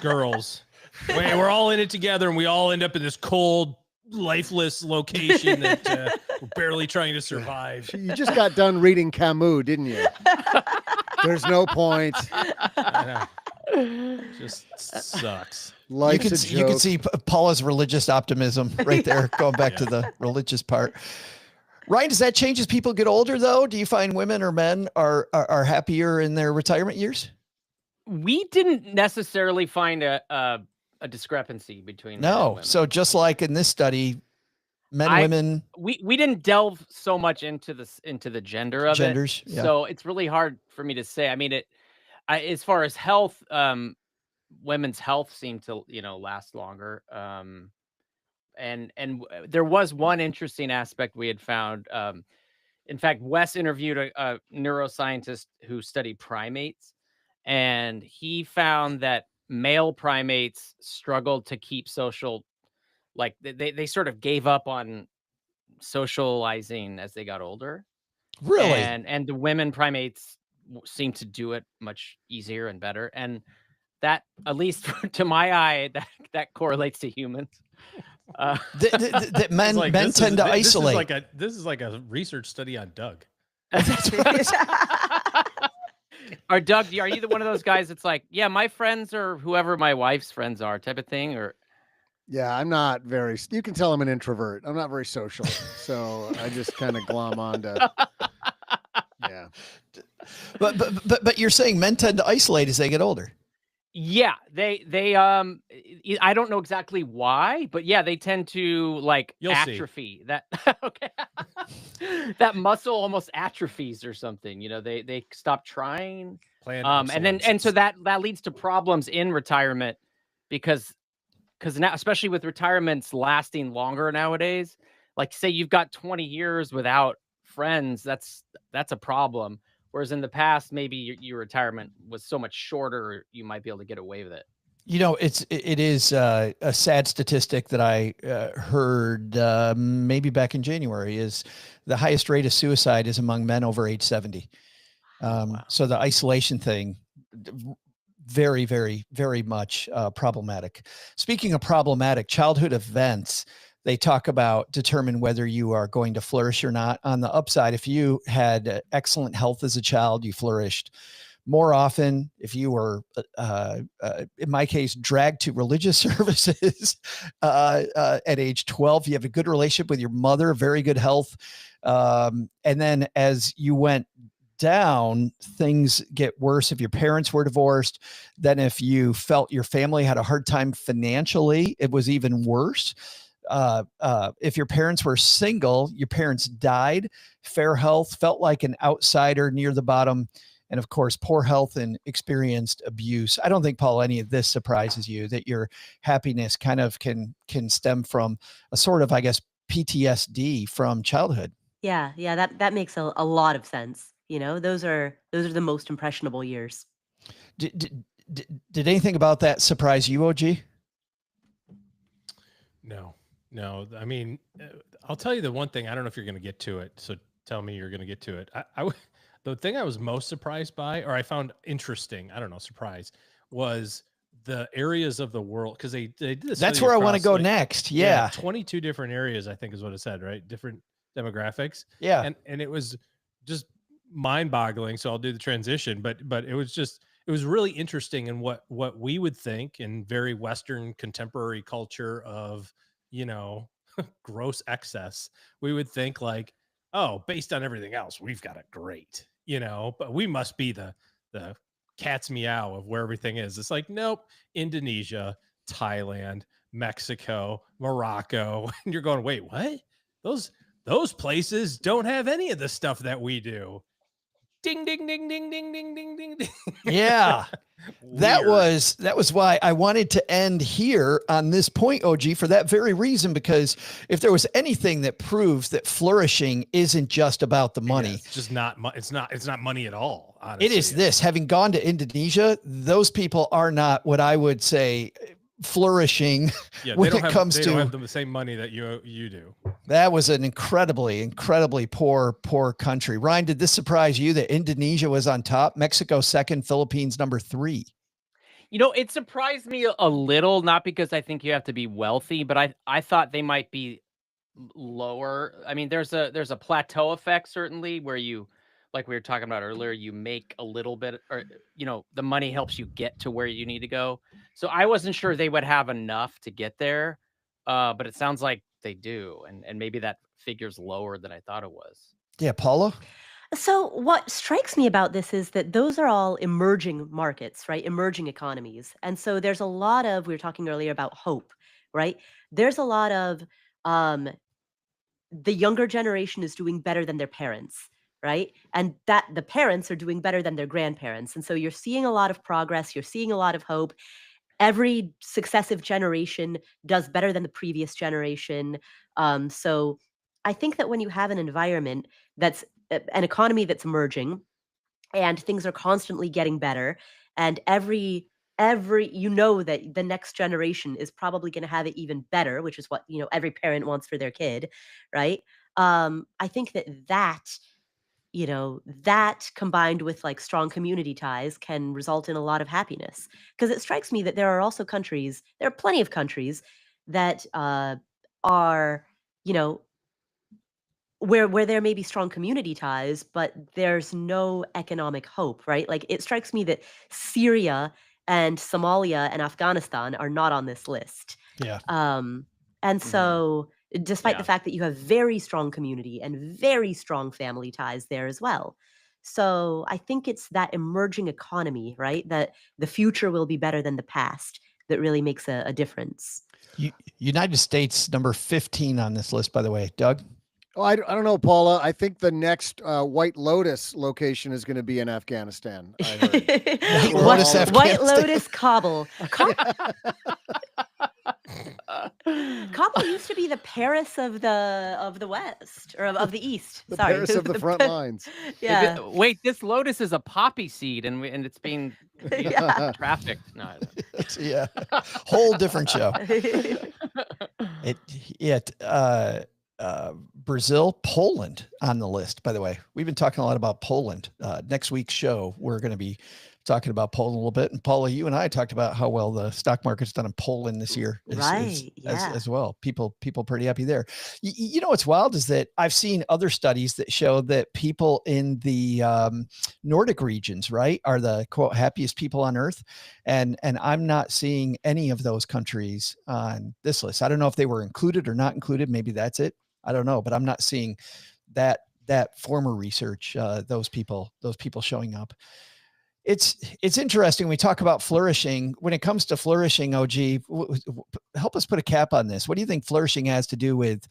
C: girls. Wait, we're all in it together and we all end up in this cold, lifeless location that we're barely trying to survive.
B: You just got done reading Camus, didn't you? There's no point.
C: I know. Just sucks.
A: You can see Paula's religious optimism right there, going back to the religious part. Ryan, does that change as people get older, though? Do you find women or men are happier in their retirement years?
E: We didn't necessarily find a discrepancy between men and women.
A: So just like in this study, women.
E: We didn't delve so much into the gender of
A: genders,
E: it. Yeah. So it's really hard for me to say. I mean, as far as health, women's health seemed to last longer. And there was one interesting aspect we had found. In fact, Wes interviewed a neuroscientist who studied primates, and he found that male primates struggled to keep social, like they sort of gave up on socializing as they got older.
A: Really?
E: And the women primates seem to do it much easier and better. And that, at least to my eye, that correlates to humans.
A: That men tend to isolate.
C: This is like a research study on Doug.
E: Or Doug, are you one of those guys that's like, yeah, my friends or whoever my wife's friends are type of thing? Or
B: yeah, I'm not very. You can tell I'm an introvert. I'm not very social, so I just kind of glom onto. Yeah,
A: but you're saying men tend to isolate as they get older.
E: Yeah, they I don't know exactly why, but yeah, they tend to atrophy. See. That okay. That muscle almost atrophies or something. They stop trying. And so that leads to problems in retirement because now, especially with retirements lasting longer nowadays, like say you've got 20 years without friends, that's a problem. Whereas in the past, maybe your retirement was so much shorter, you might be able to get away with it.
A: It is a sad statistic that I heard maybe back in January is the highest rate of suicide is among men over age 70. Wow. So the isolation thing, very, very, very much problematic. Speaking of problematic, childhood events, they talk about determine whether you are going to flourish or not. On the upside, if you had excellent health as a child, you flourished. More often, if you were, in my case, dragged to religious services at age 12, you have a good relationship with your mother, very good health. And then as you went down, things get worse. If your parents were divorced, then if you felt your family had a hard time financially, it was even worse. if your parents were single, your parents died, fair health, felt like an outsider near the bottom, and of course, poor health and experienced abuse. I don't think, Paul, any of this surprises you, that your happiness kind of can stem from a sort of, I guess, PTSD from childhood.
D: Yeah, that makes a lot of sense. Those are the most impressionable years.
A: Did anything about that surprise you, OG?
C: No. I mean, I'll tell you the one thing. I don't know if you're going to get to it, so tell me you're going to get to it. The thing I was most surprised by, or I found interesting, surprise, was the areas of the world, because they did this.
A: That's where I want to go next. Yeah.
C: 22 different areas, I think is what it said, right? Different demographics.
A: Yeah.
C: And it was just mind-boggling. So I'll do the transition, but it was really interesting in what we would think in very Western contemporary culture of, gross excess. We would think like, oh, based on everything else, we've got it great, but we must be the cat's meow of where everything is. It's like, nope, Indonesia, Thailand, Mexico, Morocco. And you're going, wait, what? Those places don't have any of the stuff that we do. Ding, ding, ding, ding, ding, ding, ding, ding, ding.
A: Yeah. That was why I wanted to end here on this point, OG, for that very reason, because if there was anything that proves that flourishing isn't just about the money,
C: it's just not, it's not money at all. Honestly.
A: It is this. Having gone to Indonesia, those people are not what I would say flourishing when it comes to.
C: They don't have the same money that you do.
A: That was an incredibly poor country. Ryan, did this surprise you that Indonesia was on top, Mexico second, Philippines number 3?
E: It surprised me a little, not because I think you have to be wealthy, but I thought they might be lower. I mean, there's a plateau effect, certainly, where you, like we were talking about earlier, you make a little bit, or, the money helps you get to where you need to go. So I wasn't sure they would have enough to get there. But it sounds like they do. And maybe that figure's lower than I thought it was.
A: Yeah. Paula?
D: So what strikes me about this is that those are all emerging markets, right? Emerging economies. And so there's a lot of, we were talking earlier about hope, right? There's a lot of, the younger generation is doing better than their parents, right? And that the parents are doing better than their grandparents. And so you're seeing a lot of progress. You're seeing a lot of hope. Every successive generation does better than the previous generation. So I think that when you have an environment that's an economy that's emerging and things are constantly getting better, and every that the next generation is probably going to have it even better, which is what every parent wants for their kid, right? I think that combined with like strong community ties can result in a lot of happiness, because it strikes me that there are plenty of countries that are where there may be strong community ties, but there's no economic hope, right? Like it strikes me that Syria and Somalia and Afghanistan are not on this list.
A: Yeah.
D: And so despite the fact that you have very strong community and very strong family ties there as well. So I think it's that emerging economy, right? That the future will be better than the past that really makes a difference.
A: United States number 15 on this list, by the way. Doug?
B: Oh, I don't know, Paula. I think the next White Lotus location is going to be in Afghanistan. I heard.
D: White Lotus, Kabul. Kabul used to be the Paris of the West, or of the East.
B: The Paris of the front lines.
D: Yeah.
E: Wait, this lotus is a poppy seed, and it's being trafficked. No,
A: yeah, whole different show. Brazil, Poland on the list, by the way. We've been talking a lot about Poland. Next week's show, we're going to be talking about Poland a little bit. And Paula, you and I talked about how well the stock market's done in Poland this year as well. People pretty happy there. You know, what's wild is that I've seen other studies that show that people in the Nordic regions, right, are the quote happiest people on earth. And I'm not seeing any of those countries on this list. I don't know if they were included or not included. Maybe that's it. I don't know, but I'm not seeing that former research, those people showing up. It's interesting. We talk about flourishing. When it comes to flourishing, OG, help us put a cap on this. What do you think flourishing has to do with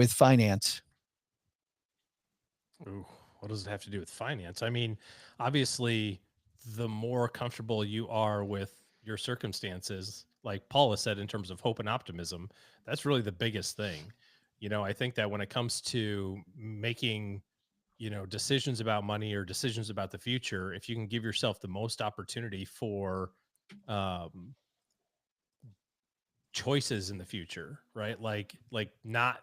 A: finance?
C: Ooh, what does it have to do with finance? I mean, obviously, the more comfortable you are with your circumstances, like Paula said, in terms of hope and optimism, that's really the biggest thing. I think that when it comes to making, decisions about money or decisions about the future, if you can give yourself the most opportunity for um, choices in the future, right? Like not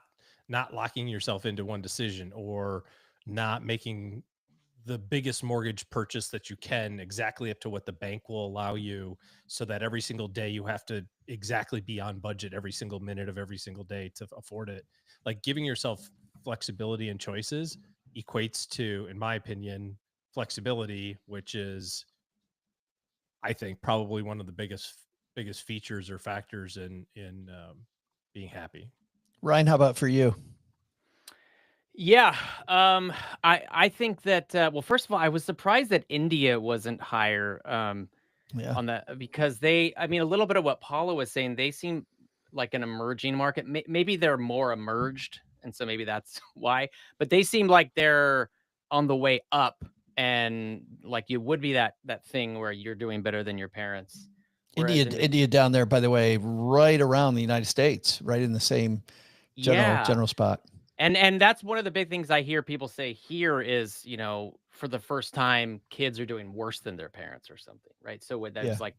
C: locking yourself into one decision, or not making the biggest mortgage purchase that you can exactly up to what the bank will allow you, so that every single day you have to exactly be on budget every single minute of every single day to afford it. Like, giving yourself flexibility and choices equates to, in my opinion, flexibility, which is, I think, probably one of the biggest features or factors in being happy.
A: Ryan, how about for you?
E: Yeah, I think that well, first of all, I was surprised that India wasn't higher
A: Yeah.
E: on that, because I mean, a little bit of what Paula was saying, they seem like an emerging market. Maybe they're more emerged, and so maybe that's why. But they seem like they're on the way up, and like you would be that thing where you're doing better than your parents. Whereas
A: India down there, by the way, right around the United States, right in the same general spot.
E: And that's one of the big things I hear people say here is, for the first time, kids are doing worse than their parents or something, right? So that's like,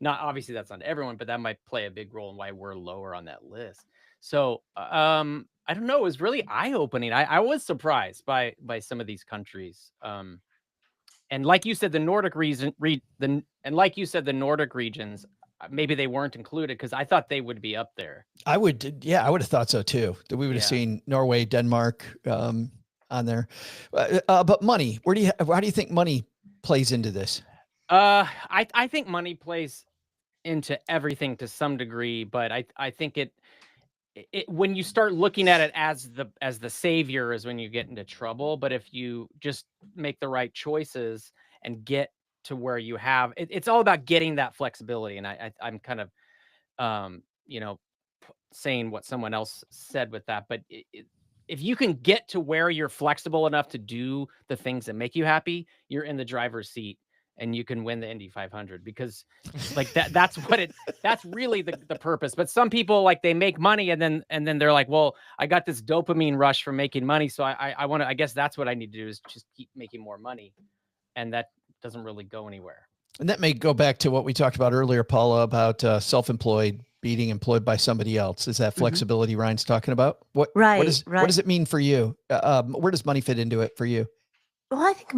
E: not obviously that's not everyone, but that might play a big role in why we're lower on that list. So I don't know, it was really eye-opening. I was surprised by some of these countries. And like you said, the Nordic regions, maybe they weren't included, because I thought they would be up there.
A: I would have thought so too, that we would have seen Norway, Denmark on there. But money, how do you think money plays into this?
E: I think money plays into everything to some degree, but I think it when you start looking at it as the savior is when you get into trouble. But if you just make the right choices and get to where you have it's all about getting that flexibility. And I'm kind of saying what someone else said with that, but if you can get to where you're flexible enough to do the things that make you happy, you're in the driver's seat and you can win the Indy 500, because like that's really the purpose. But some people, like, they make money and then they're like, well, I got this dopamine rush from making money, so I guess that's what I need to do, is just keep making more money. And that doesn't really go anywhere.
A: And that may go back to what we talked about earlier, Paula, about self-employed being employed by somebody else. Is that flexibility Ryan's talking about? What does it mean for you? Where does money fit into it for you?
D: Well, I think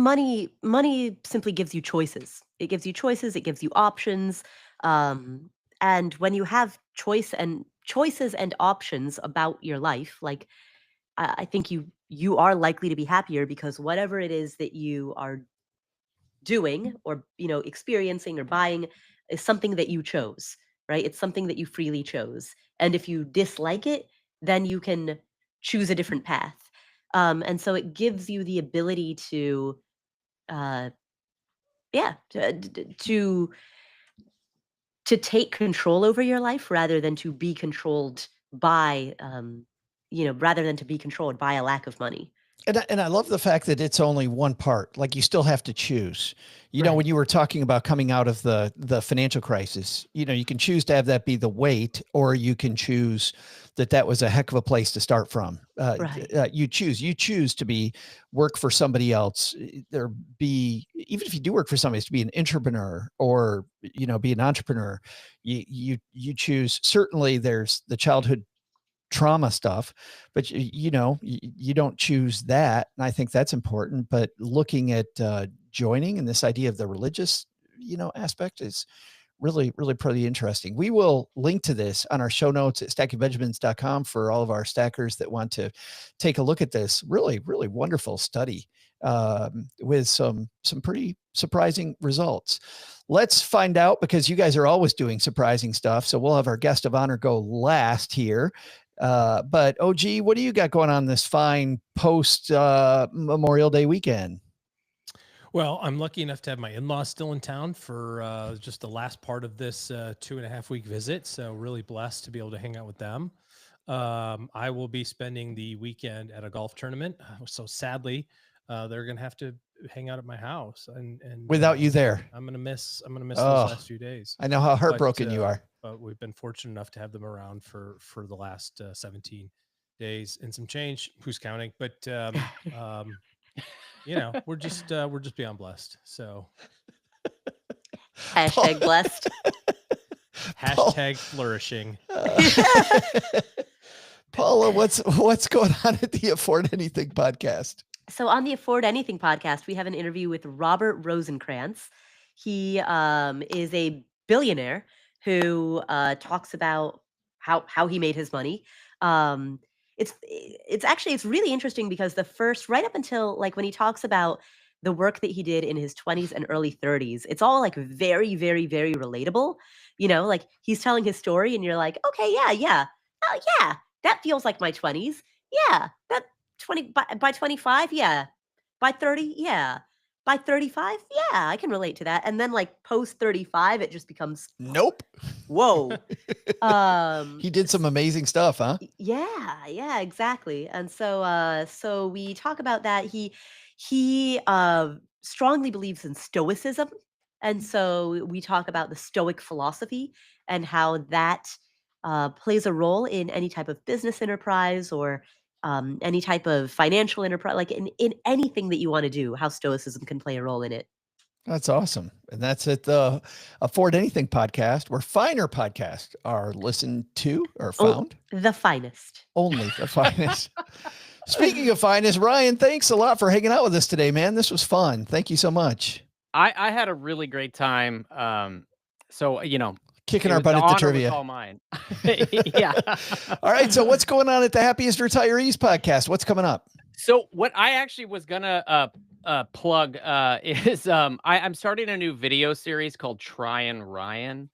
D: money simply gives you choices. It gives you choices, it gives you options. And when you have choices and options about your life, like, I think you are likely to be happier, because whatever it is that you are doing, or experiencing or buying, is something that you chose, right? It's something that you freely chose. And if you dislike it, then you can choose a different path. And so it gives you the ability to uh yeah to take control over your life, rather than to be controlled by rather than to be controlled by a lack of money.
A: And I love the fact that it's only one part. Like, you still have to choose. When you were talking about coming out of the financial crisis, you can choose to have that be the weight, or you can choose that was a heck of a place to start from. You choose to work for somebody else. Even if you do work for somebody, to be an entrepreneur, or be an entrepreneur. You choose. Certainly, there's the childhood trauma stuff, but you don't choose that. And I think that's important. But looking at joining, and this idea of the religious, aspect is really, really pretty interesting. We will link to this on our show notes at stackingbenjamins.com for all of our stackers that want to take a look at this really, really wonderful study with some pretty surprising results. Let's find out, because you guys are always doing surprising stuff. So we'll have our guest of honor go last here. But OG, what do you got going on this fine post Memorial Day weekend?
C: Well, I'm lucky enough to have my in-laws still in town for just the last part of this 2.5-week visit. So really blessed to be able to hang out with them. I will be spending the weekend at a golf tournament. So sadly, they're going to have to hang out at my house and
A: Without you there.
C: I'm going to miss those
A: Oh,
C: last few days.
A: I know how heartbroken you are.
C: But we've been fortunate enough to have them around for the last 17 days and some change. Who's counting? But we're just beyond blessed. So
D: Hashtag blessed.
C: hashtag flourishing.
A: Paula, what's going on at the Afford Anything podcast?
D: So on the Afford Anything podcast, we have an interview with Robert Rosenkrantz. He is a billionaire who talks about how he made his money. It's really interesting because right up until like when he talks about the work that he did in his 20s and early 30s, it's all like very, very, very relatable. Like he's telling his story and you're like, okay, yeah. Oh yeah, that feels like my 20s. Yeah, that 20 by 25, yeah. By 30, yeah. By 35, yeah, I can relate to that. And then like post 35, it just becomes
A: Nope.
D: whoa.
A: He did some amazing stuff, huh?
D: Yeah, exactly. And so we talk about that. He strongly believes in stoicism. And so we talk about the Stoic philosophy and how that plays a role in any type of business enterprise or any type of financial enterprise, like in anything that you want to do, how Stoicism can play a role in it.
A: That's awesome. And that's at the Afford Anything podcast, where finer podcasts are listened to or found.
D: The finest.
A: Only the finest. Speaking of finest, Ryan, thanks a lot for hanging out with us today, man. This was fun. Thank you so much.
E: I had a really great time.
A: Kicking our butt at the trivia.
E: All mine. Yeah.
A: All right. So what's going on at the Happiest Retirees podcast? What's coming up?
E: So what I actually was gonna plug is I'm starting a new video series called Try and Ryan.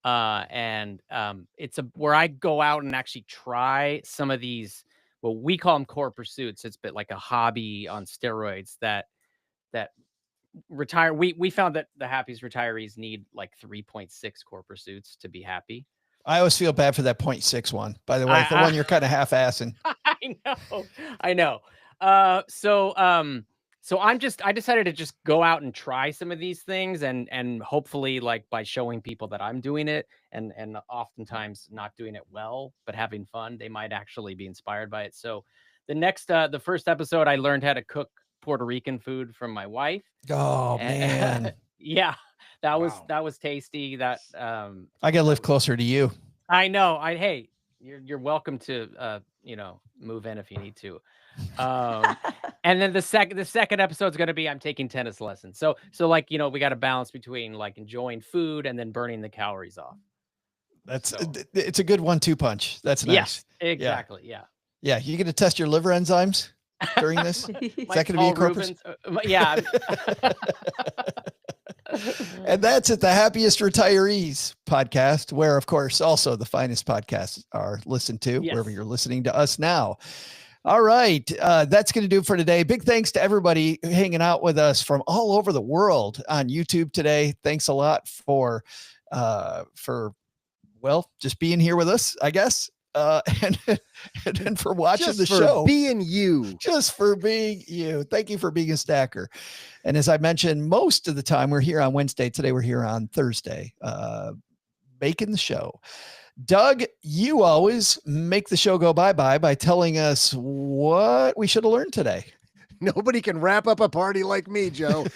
E: It's where I go out and actually try some of these, well, we call them core pursuits. It's a bit like a hobby on steroids that retire. We found that the happiest retirees need like 3.6 core pursuits to be happy.
A: I always feel bad for that 0.6 one, by the way, the one you're kind of half-assing.
E: I know. So I decided to just go out and try some of these things and hopefully, like, by showing people that I'm doing it and oftentimes not doing it well, but having fun, they might actually be inspired by it. So the first episode, I learned how to cook Puerto Rican food from my wife.
A: Oh, man.
E: Yeah, that was tasty. I
A: gotta live closer to you.
E: I know. Hey, you're welcome to move in if you need to. And then the second episode is going to be I'm taking tennis lessons. So like, we got a balance between like enjoying food and then burning the calories off.
A: It's a good 1-2 punch. That's nice.
E: Yes, exactly. Yeah.
A: Yeah. You get to test your liver enzymes during this. Is that going to be a corpus?
E: Yeah.
A: And that's at the Happiest Retirees podcast, where, of course, also the finest podcasts are listened to, wherever you're listening to us now. All right. That's going to do it for today. Big thanks to everybody hanging out with us from all over the world on YouTube today. Thanks a lot for just being here with us, I guess. And for watching the show. Just for being you. Thank you for being a stacker. And as I mentioned, most of the time we're here on Wednesday. Today we're here on Thursday, making the show. Doug, you always make the show go bye-bye by telling us what we should have learned today.
B: Nobody can wrap up a party like me, Joe.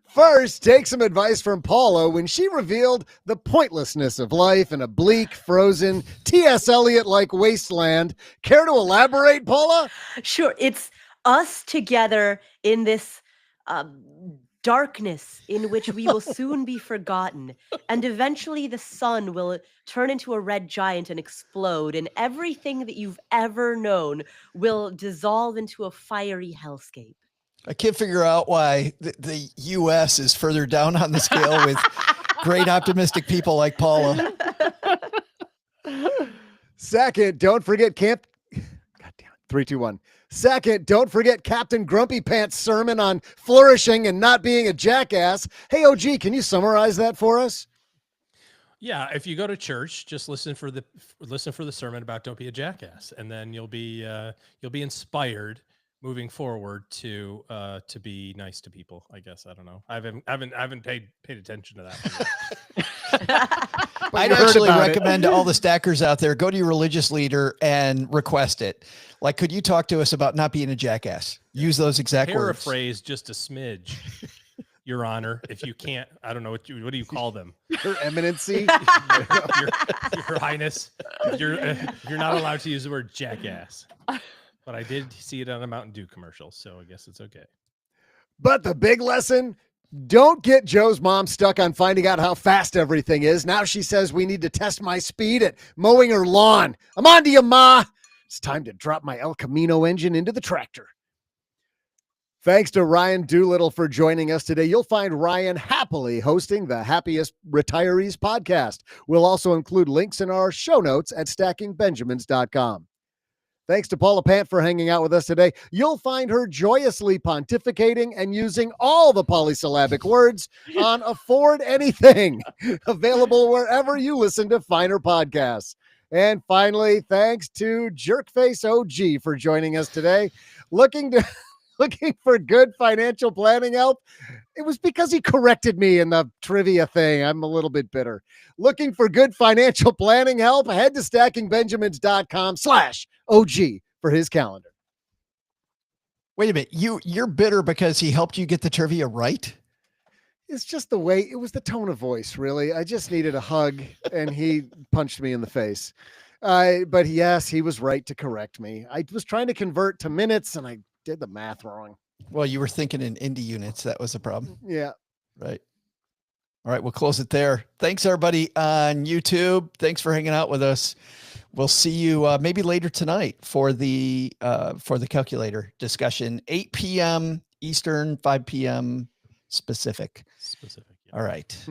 B: First, take some advice from Paula when she revealed the pointlessness of life in a bleak, frozen, T.S. Eliot-like wasteland. Care to elaborate, Paula?
D: Sure. It's us together in this darkness in which we will soon be forgotten, and eventually the sun will turn into a red giant and explode, and everything that you've ever known will dissolve into a fiery hellscape.
A: I can't figure out why the U.S. is further down on the scale with great optimistic people like Paula.
B: Second, don't forget 3, 2, 1. Second, don't forget Captain Grumpy Pants' sermon on flourishing and not being a jackass. Hey, OG, can you summarize that for us?
C: Yeah, if you go to church, just listen for the sermon about don't be a jackass, and then you'll be inspired moving forward to be nice to people. I guess I don't know. I haven't paid attention to that.
A: I'd actually recommend to all the stackers out there, go to your religious leader and request it. Like, could you talk to us about not being a jackass? Use those exact words.
C: Paraphrase just a smidge. Your Honor, if you can't, I don't know what do you call them?
B: Your Eminency,
C: your Highness. You're not allowed to use the word jackass. But I did see it on a Mountain Dew commercial, so I guess it's okay.
B: But the big lesson: don't get Joe's mom stuck on finding out how fast everything is. Now she says we need to test my speed at mowing her lawn. I'm on to you, Ma. It's time to drop my El Camino engine into the tractor. Thanks to Ryan Doolittle for joining us today. You'll find Ryan happily hosting the Happiest Retirees podcast. We'll also include links in our show notes at stackingbenjamins.com. Thanks to Paula Pant for hanging out with us today. You'll find her joyously pontificating and using all the polysyllabic words on Afford Anything, available wherever you listen to finer podcasts. And finally, thanks to Jerkface OG for joining us today. Looking for good financial planning help? It was because he corrected me in the trivia thing. I'm a little bit bitter. Looking for good financial planning help? Head to stackingbenjamins.com/OG for his calendar.
A: Wait a minute. You're bitter because he helped you get the trivia right?
B: It's just the way, it was the tone of voice, really. I just needed a hug, and he punched me in the face. But yes, he was right to correct me. I was trying to convert to minutes, and I did the math wrong.
A: Well, you were thinking in indie units. That was the problem.
B: Yeah.
A: Right. All right. We'll close it there. Thanks, everybody on YouTube. Thanks for hanging out with us. We'll see you maybe later tonight for the calculator discussion, 8 p.m. Eastern, 5 p.m. Pacific.
C: Yeah.
A: All right.